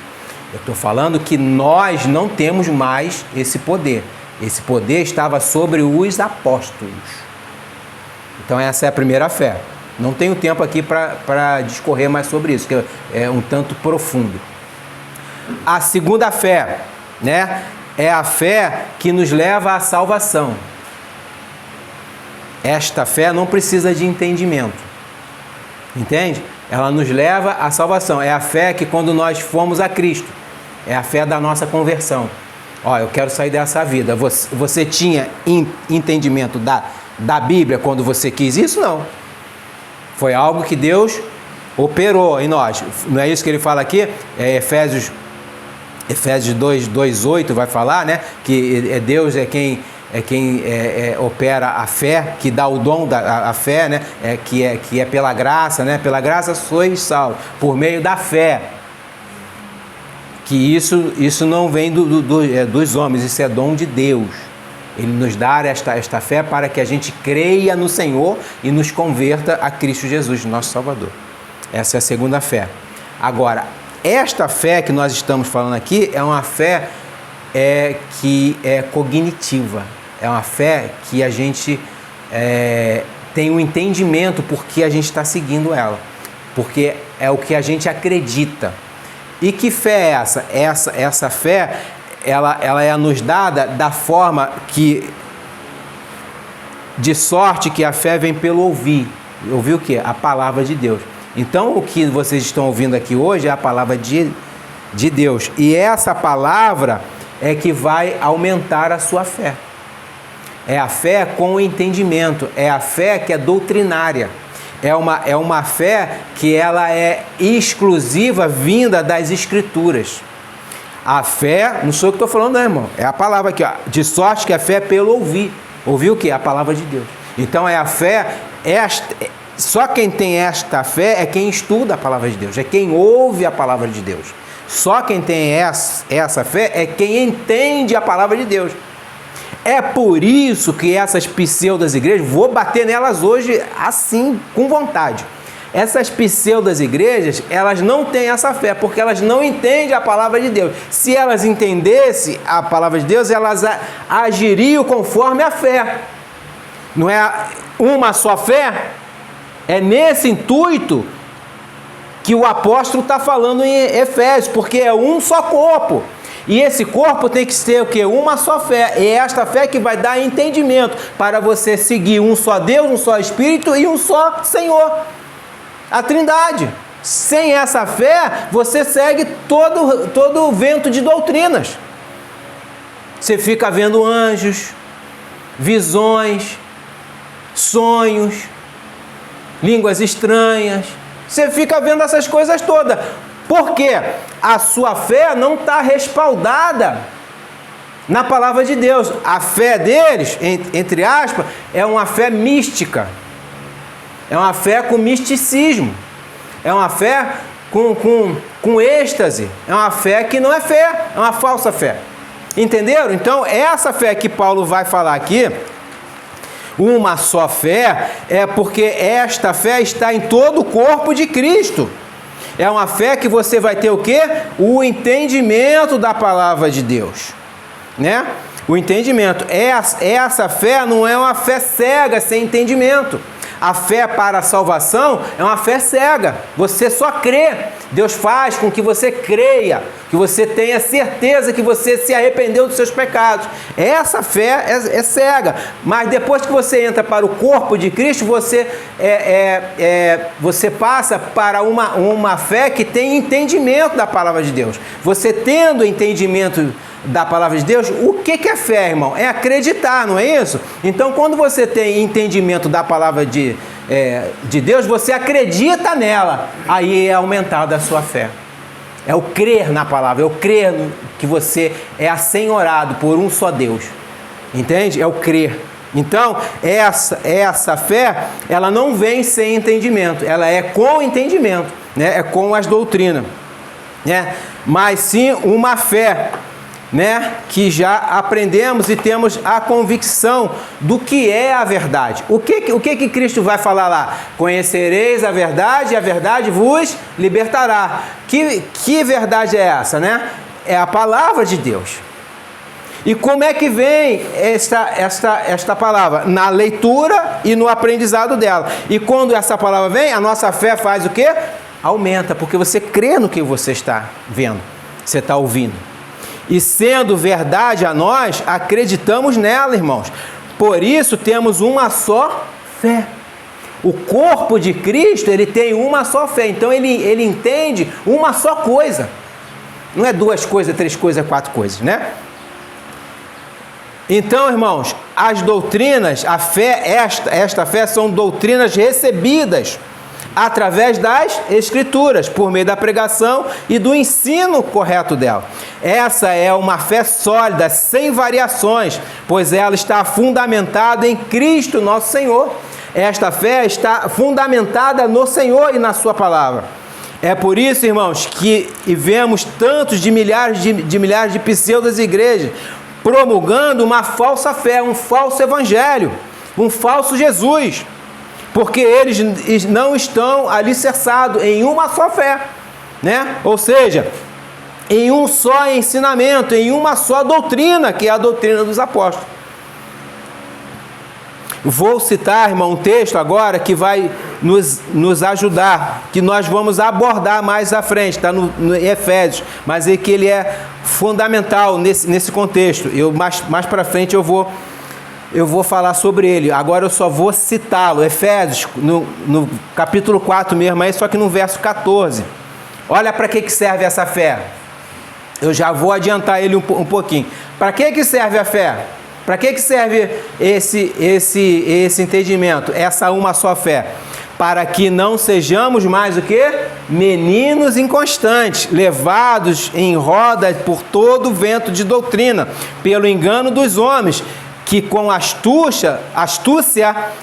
Eu estou falando que nós não temos mais esse poder. Esse poder estava sobre os apóstolos. Então essa é a primeira fé. Não tenho tempo aqui para discorrer mais sobre isso, que é um tanto profundo. A segunda fé, né, é a fé que nos leva à salvação. Esta fé não precisa de entendimento. Entende? Ela nos leva à salvação. É a fé que quando nós fomos a Cristo, é a fé da nossa conversão. Ó, eu quero sair dessa vida. Você tinha entendimento da Bíblia quando você quis isso? Não. Foi algo que Deus operou em nós. Não é isso que ele fala aqui? Efésios 2:8 vai falar, né? Que Deus é quem opera a fé, que dá o dom da fé, né? Que é pela graça, né? Pela graça sois salvos, por meio da fé. Que isso não vem dos homens, isso é dom de Deus. Ele nos dá esta fé para que a gente creia no Senhor e nos converta a Cristo Jesus, nosso Salvador. Essa é a segunda fé. Agora, esta fé que nós estamos falando aqui é uma fé que é cognitiva. É uma fé que a gente tem um entendimento porque a gente está seguindo ela. Porque é o que a gente acredita. E que fé é essa? Essa fé, ela é nos dada da forma que De sorte que a fé vem pelo ouvir. Ouvir o quê? A palavra de Deus. Então, o que vocês estão ouvindo aqui hoje é a palavra de Deus. E essa palavra é que vai aumentar a sua fé. É a fé com o entendimento. É a fé que é doutrinária. É uma fé que ela é exclusiva, vinda das Escrituras. A fé, não sou eu que estou falando não, irmão. É a palavra aqui, ó. De sorte que a fé é pelo ouvir. Ouvir o quê? A palavra de Deus. Então é a fé, só quem tem esta fé é quem estuda a palavra de Deus, é quem ouve a palavra de Deus. Só quem tem essa fé é quem entende a palavra de Deus. É por isso que essas pseudas igrejas, vou bater nelas hoje assim, com vontade. Essas pseudas igrejas, elas não têm essa fé, porque elas não entendem a palavra de Deus. Se elas entendessem a palavra de Deus, elas agiriam conforme a fé. Não é uma só fé? É nesse intuito que o apóstolo está falando em Efésios, porque é um só corpo. E esse corpo tem que ser o quê? Uma só fé. E é esta fé que vai dar entendimento para você seguir um só Deus, um só Espírito e um só Senhor. A Trindade. Sem essa fé, você segue todo o vento de doutrinas. Você fica vendo anjos, visões, sonhos, línguas estranhas. Você fica vendo essas coisas todas. Por quê? A sua fé não está respaldada na palavra de Deus. A fé deles, entre aspas, é uma fé mística. É uma fé com misticismo. É uma fé com êxtase. É uma fé que não é fé, é uma falsa fé. Entenderam? Então, essa fé que Paulo vai falar aqui, uma só fé, é porque esta fé está em todo o corpo de Cristo. É uma fé que você vai ter o quê? O entendimento da palavra de Deus. Né? O entendimento. Essa fé não é uma fé cega, sem entendimento. A fé para a salvação é uma fé cega. Você só crê. Deus faz com que você creia, que você tenha certeza que você se arrependeu dos seus pecados. Essa fé é cega. Mas depois que você entra para o corpo de Cristo, você passa para uma fé que tem entendimento da palavra de Deus. Você tendo entendimento da palavra de Deus, o que é fé, irmão? É acreditar, não é isso? Então, quando você tem entendimento da palavra de Deus, você acredita nela, aí é aumentada a sua fé. É o crer na palavra, é o crer que você é assenhorado por um só Deus. Entende? É o crer. Então, essa fé, ela não vem sem entendimento, ela é com entendimento, né? É com as doutrinas, né? Mas sim uma fé, né, que já aprendemos e temos a convicção do que é a verdade. O que Cristo vai falar lá? Conhecereis a verdade e a verdade vos libertará. Que verdade é essa, né? É a palavra de Deus. E como é que vem esta palavra? Na leitura e no aprendizado dela. E quando essa palavra vem, a nossa fé faz o quê? Aumenta, porque você crê no que você está vendo, você está ouvindo. E sendo verdade a nós, acreditamos nela, irmãos. Por isso temos uma só fé. O corpo de Cristo, ele tem uma só fé. Então ele entende uma só coisa. Não é 2 coisas, 3 coisas, 4 coisas, né? Então, irmãos, as doutrinas, a fé, esta fé são doutrinas recebidas através das Escrituras, por meio da pregação e do ensino correto dela. Essa é uma fé sólida, sem variações, pois ela está fundamentada em Cristo, nosso Senhor. Esta fé está fundamentada no Senhor e na sua palavra. É por isso, irmãos, que vemos tantos de milhares de pseudas igrejas promulgando uma falsa fé, um falso evangelho, um falso Jesus. Porque eles não estão alicerçados em uma só fé, né? Ou seja, em um só ensinamento, em uma só doutrina, que é a doutrina dos apóstolos. Vou citar, irmão, um texto agora que vai nos ajudar, que nós vamos abordar mais à frente, está no Efésios, mas é que ele é fundamental nesse contexto. Mais para frente eu vou eu vou falar sobre ele. Agora eu só vou citá-lo. Efésios, no capítulo 4 mesmo, aí, só que no verso 14. Olha para que serve essa fé. Eu já vou adiantar ele um pouquinho. Para que serve a fé? Para que serve esse entendimento? Essa uma só fé? Para que não sejamos mais o quê? Meninos inconstantes, levados em roda por todo vento de doutrina, pelo engano dos homens, que com astúcia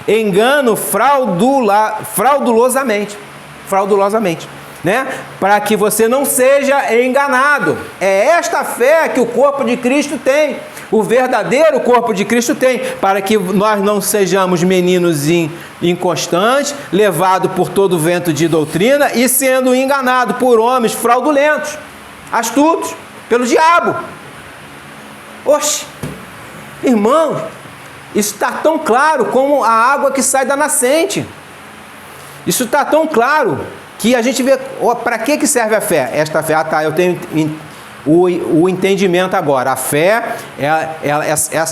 enganam fraudulosamente, né? Para que você não seja enganado. É esta fé que o corpo de Cristo tem, o verdadeiro corpo de Cristo tem, para que nós não sejamos meninos inconstantes, levados por todo vento de doutrina e sendo enganados por homens fraudulentos, astutos, pelo diabo. Oxe, irmãos, isso está tão claro como a água que sai da nascente. Isso está tão claro que a gente vê, para que serve a fé? Esta fé, eu tenho o entendimento agora. A fé,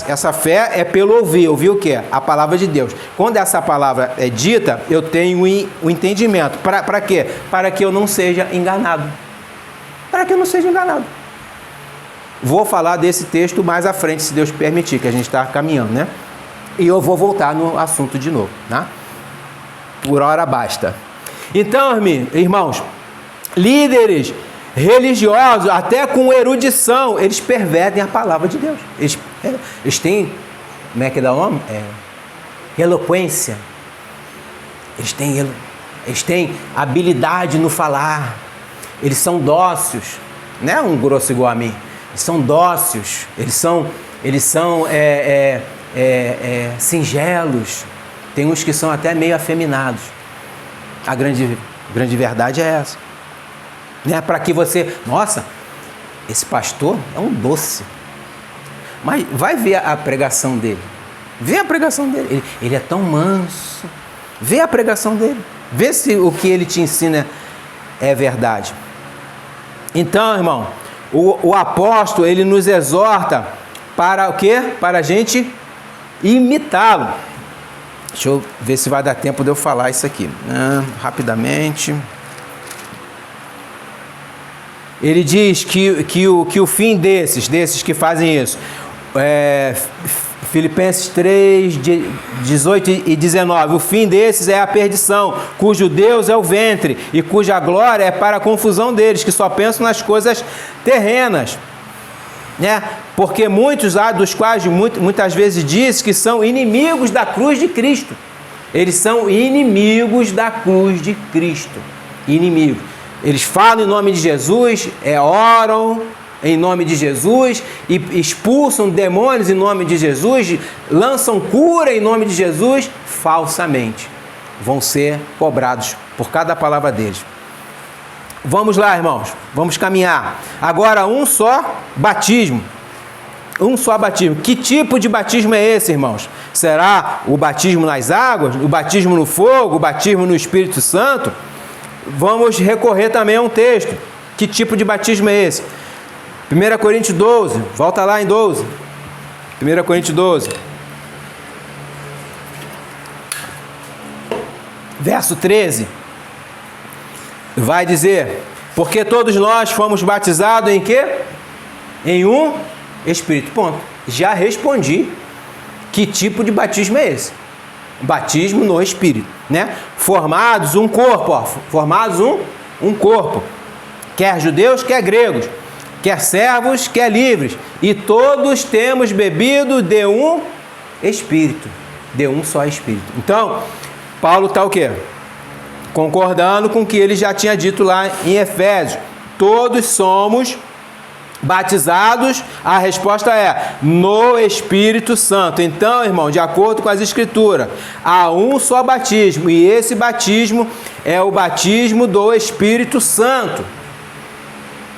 essa fé é pelo ouvir. Ouvir o quê? A palavra de Deus. Quando essa palavra é dita, eu tenho o entendimento. Para quê? Para que eu não seja enganado. Para que eu não seja enganado. Vou falar desse texto mais à frente, se Deus permitir, que a gente está caminhando, né? E eu vou voltar no assunto de novo, né? Por hora basta. Então, irmãos, líderes religiosos, até com erudição, eles pervertem a palavra de Deus. Eles têm, como é que dá o nome? Eloquência. Eles têm habilidade no falar. Eles são dócios. Não é um grosso igual a mim. Eles são dócios. Eles são singelos. Tem uns que são até meio afeminados. A grande verdade é essa. Né? Para que você... Nossa, esse pastor é um doce. Mas vai ver a pregação dele. Vê a pregação dele. Ele é tão manso. Vê a pregação dele. Vê se o que ele te ensina é verdade. Então, irmão, o apóstolo, ele nos exorta para o quê? Para a gente imitá-lo. Deixa eu ver se vai dar tempo de eu falar isso aqui. Rapidamente. Ele diz que o fim desses que fazem isso, Filipenses 3, 18 e 19, o fim desses é a perdição, cujo Deus é o ventre e cuja glória é para a confusão deles, que só pensam nas coisas terrenas. Né? Porque muitos dos quais muitas vezes diz que são inimigos da cruz de Cristo. Eles são inimigos da cruz de Cristo. Inimigos. Eles falam em nome de Jesus, oram em nome de Jesus, e expulsam demônios em nome de Jesus, lançam cura em nome de Jesus, falsamente. Vão ser cobrados por cada palavra deles. Vamos lá, irmãos, vamos caminhar. Agora, um só batismo. Um só batismo. Que tipo de batismo é esse, irmãos? Será o batismo nas águas? O batismo no fogo? O batismo no Espírito Santo? Vamos recorrer também a um texto. Que tipo de batismo é esse? 1 Coríntios 12. Volta lá em 12. 1 Coríntios 12. Verso 13. Vai dizer, porque todos nós fomos batizados em quê? Em um Espírito. Ponto. Já respondi. Que tipo de batismo é esse? Batismo no Espírito, né? Formados um corpo, formados um corpo. Quer judeus, quer gregos. Quer servos, quer livres. E todos temos bebido de um Espírito. De um só Espírito. Então, Paulo está o quê? Concordando com o que ele já tinha dito lá em Efésios. Todos somos batizados, a resposta é no Espírito Santo. Então, irmão, de acordo com as Escrituras, há um só batismo, e esse batismo é o batismo do Espírito Santo.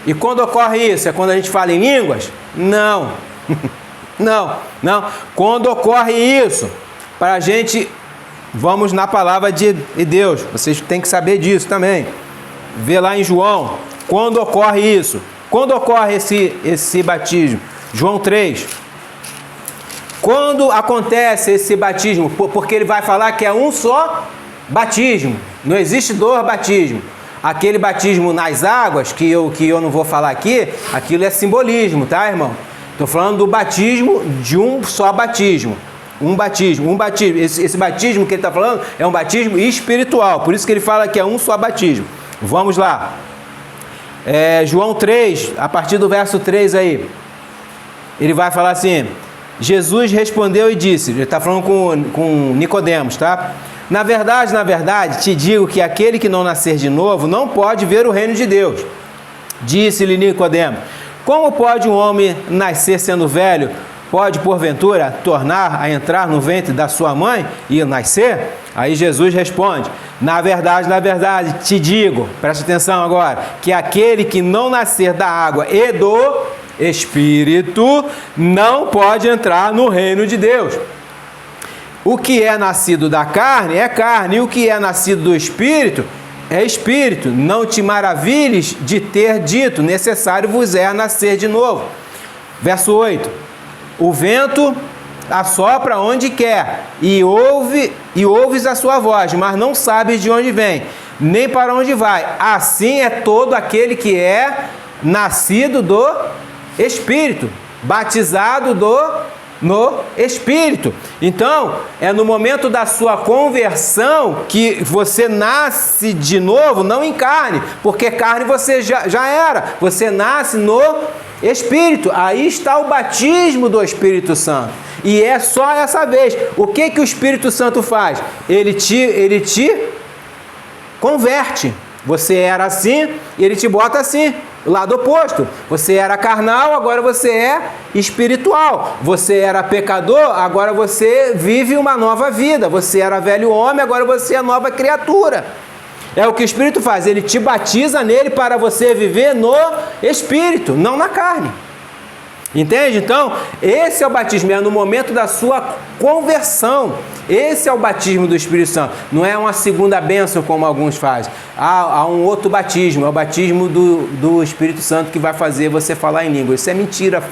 E quando ocorre isso? É quando a gente fala em línguas? Não. Não. Quando ocorre isso, para a gente... Vamos na palavra de Deus. Vocês têm que saber disso também. Vê lá em João. Quando ocorre isso? Quando ocorre esse batismo? João 3. Quando acontece esse batismo? Porque ele vai falar que é um só batismo, não existe dois batismos. Aquele batismo nas águas, que eu não vou falar aqui, aquilo é simbolismo, tá, irmão? Estou falando do batismo de um só batismo. Um batismo. Esse batismo que ele está falando é um batismo espiritual, por isso que ele fala que é um só batismo. Vamos lá. João 3, a partir do verso 3 aí, ele vai falar assim: Jesus respondeu e disse, ele está falando com Nicodemos, tá? Na verdade, te digo que aquele que não nascer de novo não pode ver o reino de Deus. Disse-lhe Nicodemos: como pode um homem nascer sendo velho? Pode, porventura, tornar a entrar no ventre da sua mãe e nascer? Aí Jesus responde: na verdade, te digo, presta atenção agora, que aquele que não nascer da água e do Espírito não pode entrar no reino de Deus. O que é nascido da carne é carne, e o que é nascido do Espírito é Espírito. Não te maravilhes de ter dito: necessário vos é nascer de novo. Verso 8: o vento assopra onde quer, e ouves a sua voz, mas não sabes de onde vem, nem para onde vai. Assim é todo aquele que é nascido do Espírito, batizado no Espírito. Então, é no momento da sua conversão que você nasce de novo, não em carne, porque carne você já era, você nasce no Espírito. Aí está o batismo do Espírito Santo. E é só essa vez. O que o Espírito Santo faz? Ele te converte. Você era assim, ele te bota assim, lado oposto. Você era carnal, agora você é espiritual. Você era pecador, agora você vive uma nova vida. Você era velho homem, agora você é nova criatura. É o que o Espírito faz, ele te batiza nele para você viver no Espírito, não na carne. Entende? Então, esse é o batismo, é no momento da sua conversão. Esse é o batismo do Espírito Santo. Não é uma segunda bênção como alguns fazem. Há um outro batismo, é o batismo do Espírito Santo que vai fazer você falar em língua. Isso é mentira,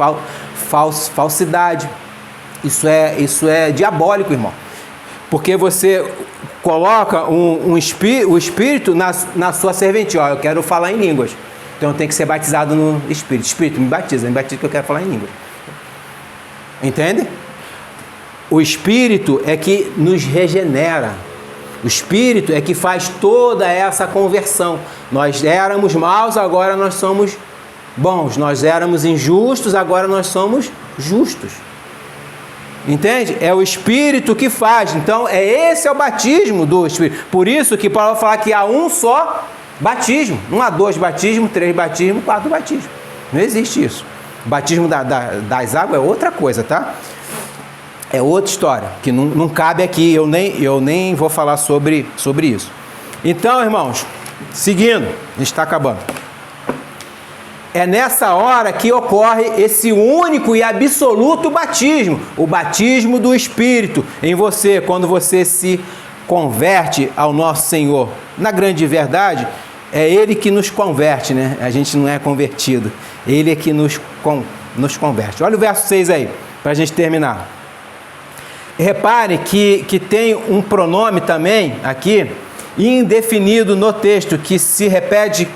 falsidade. Isso é diabólico, irmão. Porque você coloca o Espírito na sua serventia. Eu quero falar em línguas. Então tem que ser batizado no Espírito. Espírito, me batiza que eu quero falar em línguas. Entende? O Espírito é que nos regenera. O Espírito é que faz toda essa conversão. Nós éramos maus, agora nós somos bons. Nós éramos injustos, agora nós somos justos. Entende? É o Espírito que faz. Então, esse é o batismo do Espírito. Por isso que Paulo fala que há um só batismo. Não há 2 batismos, 3 batismos, 4 batismos. Não existe isso. O batismo das águas é outra coisa, tá? É outra história, que não cabe aqui. Eu nem vou falar sobre isso. Então, irmãos, seguindo, a gente está acabando. É nessa hora que ocorre esse único e absoluto batismo, o batismo do Espírito em você, quando você se converte ao nosso Senhor. Na grande verdade, é Ele que nos converte, né? A gente não é convertido. Ele é que nos converte. Olha o verso 6 aí, para a gente terminar. Repare que tem um pronome também aqui, indefinido no texto, que se repete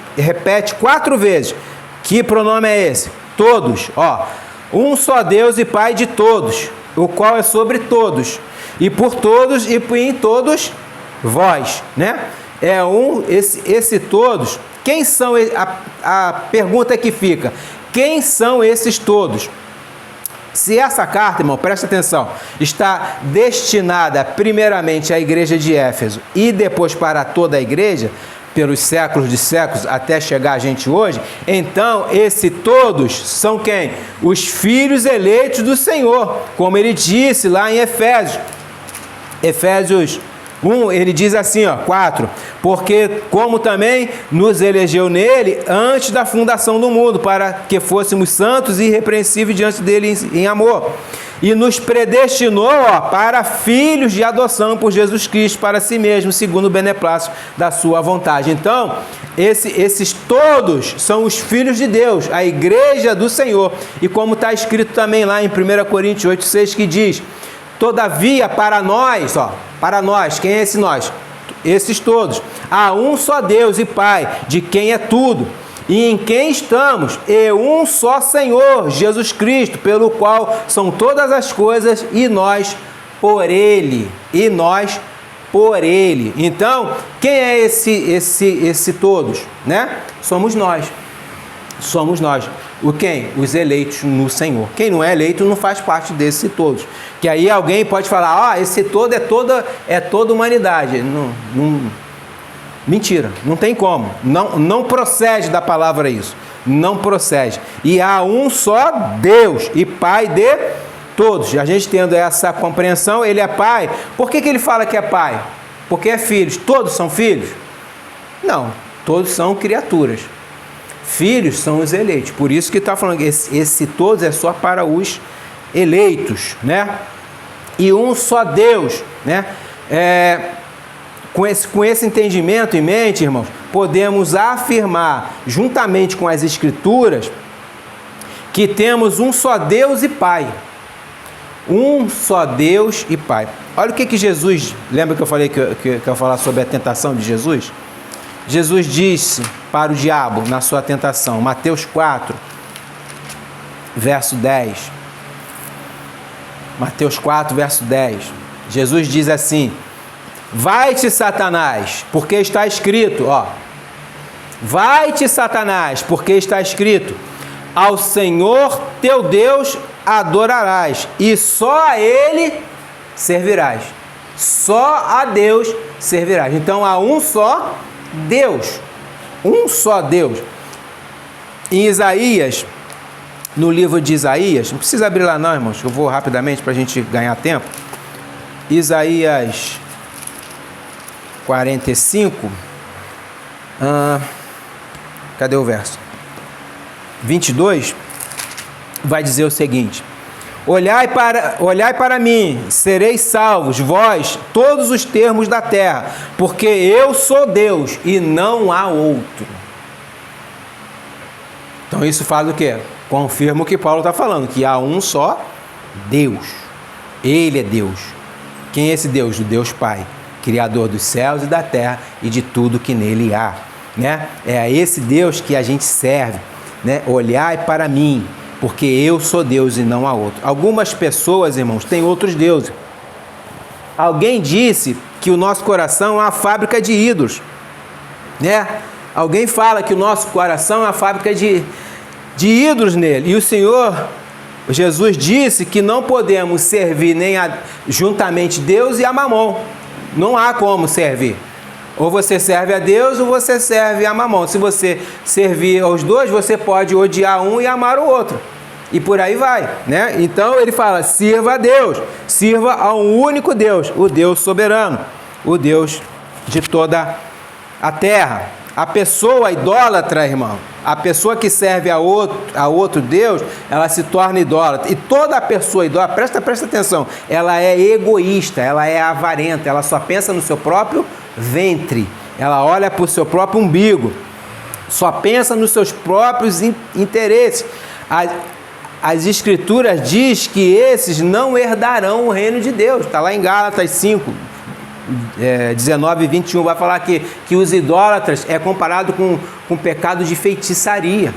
4 vezes. Que pronome é esse? Todos. Ó, um só Deus e Pai de todos, o qual é sobre todos, e por todos e em todos vós, né? Esse todos. Quem são? A pergunta que fica: quem são esses todos? Se essa carta, irmão, presta atenção, está destinada primeiramente à igreja de Éfeso e depois para toda a igreja, pelos séculos de séculos até chegar a gente hoje, então esse todos são quem? Os filhos eleitos do Senhor, como ele disse lá em Efésios 1, ele diz assim, 4, porque como também nos elegeu nele antes da fundação do mundo, para que fôssemos santos e irrepreensíveis diante dele em amor, e nos predestinou, para filhos de adoção por Jesus Cristo para si mesmo, segundo o beneplácito da sua vontade. Então, esses todos são os filhos de Deus, a igreja do Senhor. E como está escrito também lá em 1 Coríntios 8,6, que diz: todavia, para nós, quem é esse nós? Esses todos. Há um só Deus e Pai, de quem é tudo, e em quem estamos, e um só Senhor, Jesus Cristo, pelo qual são todas as coisas, e nós por Ele. E nós por Ele. Então, quem é esse todos? Né? Somos nós. Somos nós. O quem? Os eleitos no Senhor. Quem não é eleito não faz parte desse todos. Que aí alguém pode falar: esse todo é toda humanidade. Não. Mentira, não tem como. Não procede da palavra isso. Não procede. E há um só Deus e Pai de todos. A gente tendo essa compreensão, Ele é Pai. Por que ele fala que é Pai? Porque é filhos. Todos são filhos? Não, todos são criaturas. Filhos são os eleitos. Por isso que está falando que esse todos é só para os eleitos, né? E um só Deus, né? Com esse entendimento em mente, irmãos, podemos afirmar, juntamente com as Escrituras, que temos um só Deus e Pai. Um só Deus e Pai. Olha o que Jesus... Lembra que eu falei que eu ia falar sobre a tentação de Jesus? Jesus disse para o diabo na sua tentação, Mateus 4, verso 10. Mateus 4, verso 10. Jesus diz assim: vai-te, Satanás, porque está escrito, vai-te, Satanás, porque está escrito: ao Senhor teu Deus adorarás, e só a Ele servirás. Só a Deus servirás. Então há um só Deus. Um só Deus. Em Isaías, no livro de Isaías, não precisa abrir lá não, irmãos, eu vou rapidamente para a gente ganhar tempo. Isaías 45, cadê o verso? 22, vai dizer o seguinte: olhai para mim, sereis salvos, vós, todos os termos da terra, porque eu sou Deus e não há outro. Então isso fala o quê? Confirma o que Paulo está falando, que há um só Deus. Ele é Deus. Quem é esse Deus? O Deus Pai, Criador dos céus e da terra e de tudo que nele há, né? É a esse Deus que a gente serve, né? Olhai para mim, porque eu sou Deus e não há outro. Algumas pessoas, irmãos, têm outros deuses. Alguém disse que o nosso coração é uma fábrica de ídolos, né? Alguém fala que o nosso coração é uma fábrica de ídolos nele. E o Senhor Jesus disse que não podemos servir juntamente Deus e a Mamon. Não há como servir. Ou você serve a Deus ou você serve a Mamon. Se você servir aos dois, você pode odiar um e amar o outro. E por aí vai, né? Então ele fala: sirva a Deus, sirva ao único Deus, o Deus soberano, o Deus de toda a terra. A pessoa idólatra, irmão, a pessoa que serve a outro Deus, ela se torna idólatra. E toda pessoa idólatra, presta atenção, ela é egoísta, ela é avarenta, ela só pensa no seu próprio ventre, ela olha para o seu próprio umbigo, só pensa nos seus próprios interesses. As Escrituras diz que esses não herdarão o reino de Deus. Está lá em Gálatas 5, 19 e 21, vai falar que os idólatras é comparado com o pecado de feitiçaria.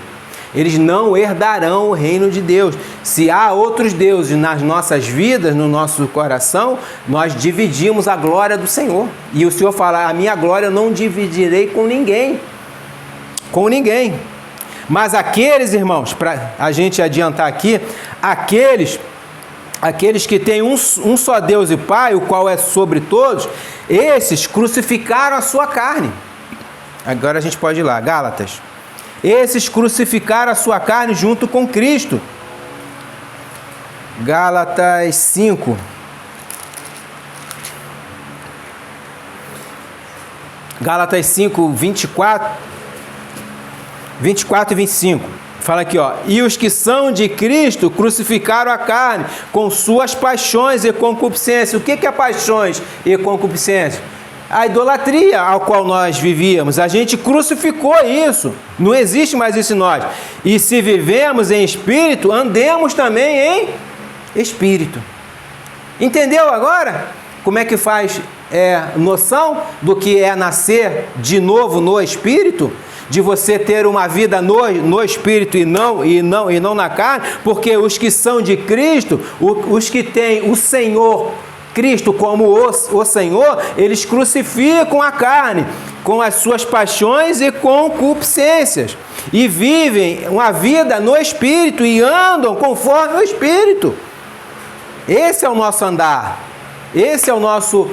Eles não herdarão o reino de Deus. Se há outros deuses nas nossas vidas, no nosso coração, nós dividimos a glória do Senhor. E o Senhor fala: a minha glória eu não dividirei com ninguém. Com ninguém. Mas aqueles, irmãos, para a gente adiantar aqui, aqueles que têm um só Deus e Pai, o qual é sobre todos, esses crucificaram a sua carne. Agora a gente pode ir lá, Gálatas. Esses crucificaram a sua carne junto com Cristo. Gálatas 5. Gálatas 5, 24 e 25. Fala aqui, ó. E os que são de Cristo crucificaram a carne com suas paixões e concupiscências. O que é paixões e concupiscências? A idolatria ao qual nós vivíamos. A gente crucificou isso. Não existe mais isso em nós. E se vivemos em espírito, andemos também em espírito. Entendeu agora? Como é que faz noção do que é nascer de novo no espírito? De você ter uma vida no espírito e não na carne, porque os que são de Cristo, os que têm o Senhor Cristo como o Senhor, eles crucificam a carne com as suas paixões e concupiscências e vivem uma vida no espírito e andam conforme o espírito. Esse é o nosso andar. Esse é o nosso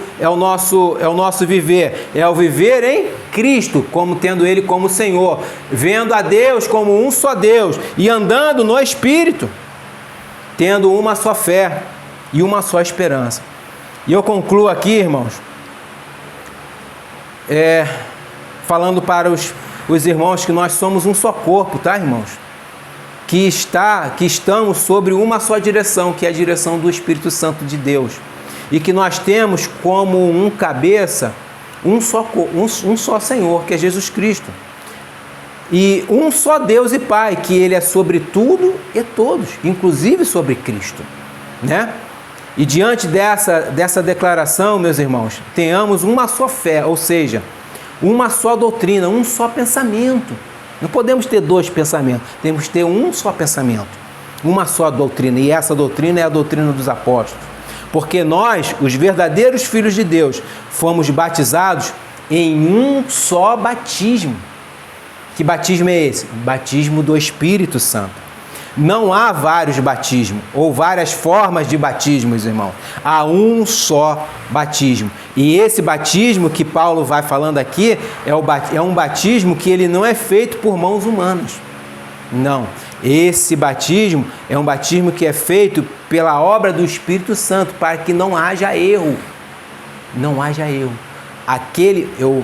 viver, é o viver em Cristo, como tendo Ele como Senhor, vendo a Deus como um só Deus e andando no Espírito, tendo uma só fé e uma só esperança. E eu concluo aqui, irmãos, falando para os irmãos que nós somos um só corpo, tá, irmãos? Que estamos sobre uma só direção, que é a direção do Espírito Santo de Deus. E que nós temos como um cabeça, um só Senhor, que é Jesus Cristo. E um só Deus e Pai, que Ele é sobre tudo e todos, inclusive sobre Cristo, né? E diante dessa declaração, meus irmãos, tenhamos uma só fé, ou seja, uma só doutrina, um só pensamento. Não podemos ter dois pensamentos, temos que ter um só pensamento, uma só doutrina. E essa doutrina é a doutrina dos apóstolos. Porque nós, os verdadeiros filhos de Deus, fomos batizados em um só batismo. Que batismo é esse? Batismo do Espírito Santo. Não há vários batismos ou várias formas de batismos, irmão. Há um só batismo. E esse batismo que Paulo vai falando aqui é um batismo que ele não é feito por mãos humanas. Não. Esse batismo é um batismo que é feito pela obra do Espírito Santo, para que não haja erro. Não haja erro. Eu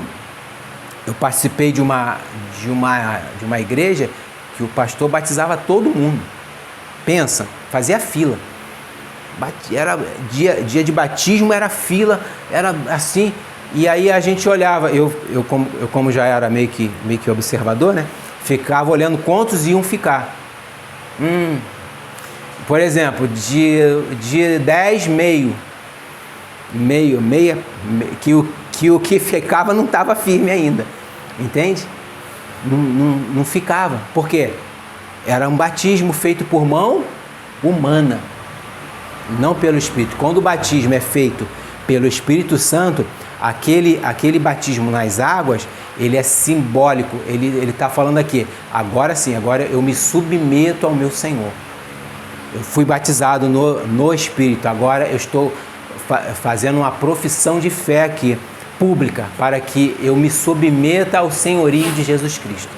participei de uma igreja que o pastor batizava todo mundo. Pensa, fazia fila. Era dia de batismo, era fila, era assim. E aí a gente olhava, eu como já era meio que observador, né? Ficava olhando quantos iam ficar. Por exemplo, de 10, meia, que o que ficava não estava firme ainda, entende? Não ficava, por quê? Era um batismo feito por mão humana, não pelo Espírito. Quando o batismo é feito pelo Espírito Santo, aquele batismo nas águas, ele é simbólico, ele está falando aqui, agora sim, agora eu me submeto ao meu Senhor. Eu fui batizado no Espírito, agora eu estou fazendo uma profissão de fé aqui, pública, para que eu me submeta ao senhorio de Jesus Cristo,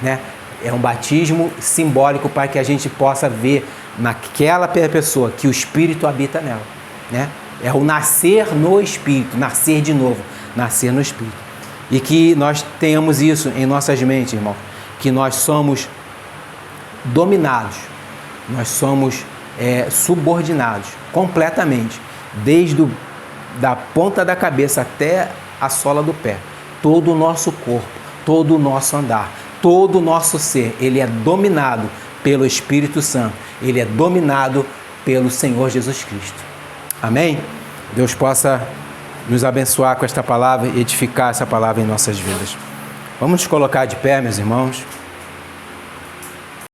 né? É um batismo simbólico para que a gente possa ver naquela pessoa que o Espírito habita nela, né? É o nascer no Espírito, nascer de novo, nascer no Espírito. E que nós tenhamos isso em nossas mentes, irmão, que nós somos dominados, nós somos subordinados completamente, desde da ponta da cabeça até a sola do pé. Todo o nosso corpo, todo o nosso andar, todo o nosso ser, ele é dominado pelo Espírito Santo, ele é dominado pelo Senhor Jesus Cristo. Amém? Deus possa nos abençoar com esta palavra e edificar essa palavra em nossas vidas. Vamos nos colocar de pé, meus irmãos.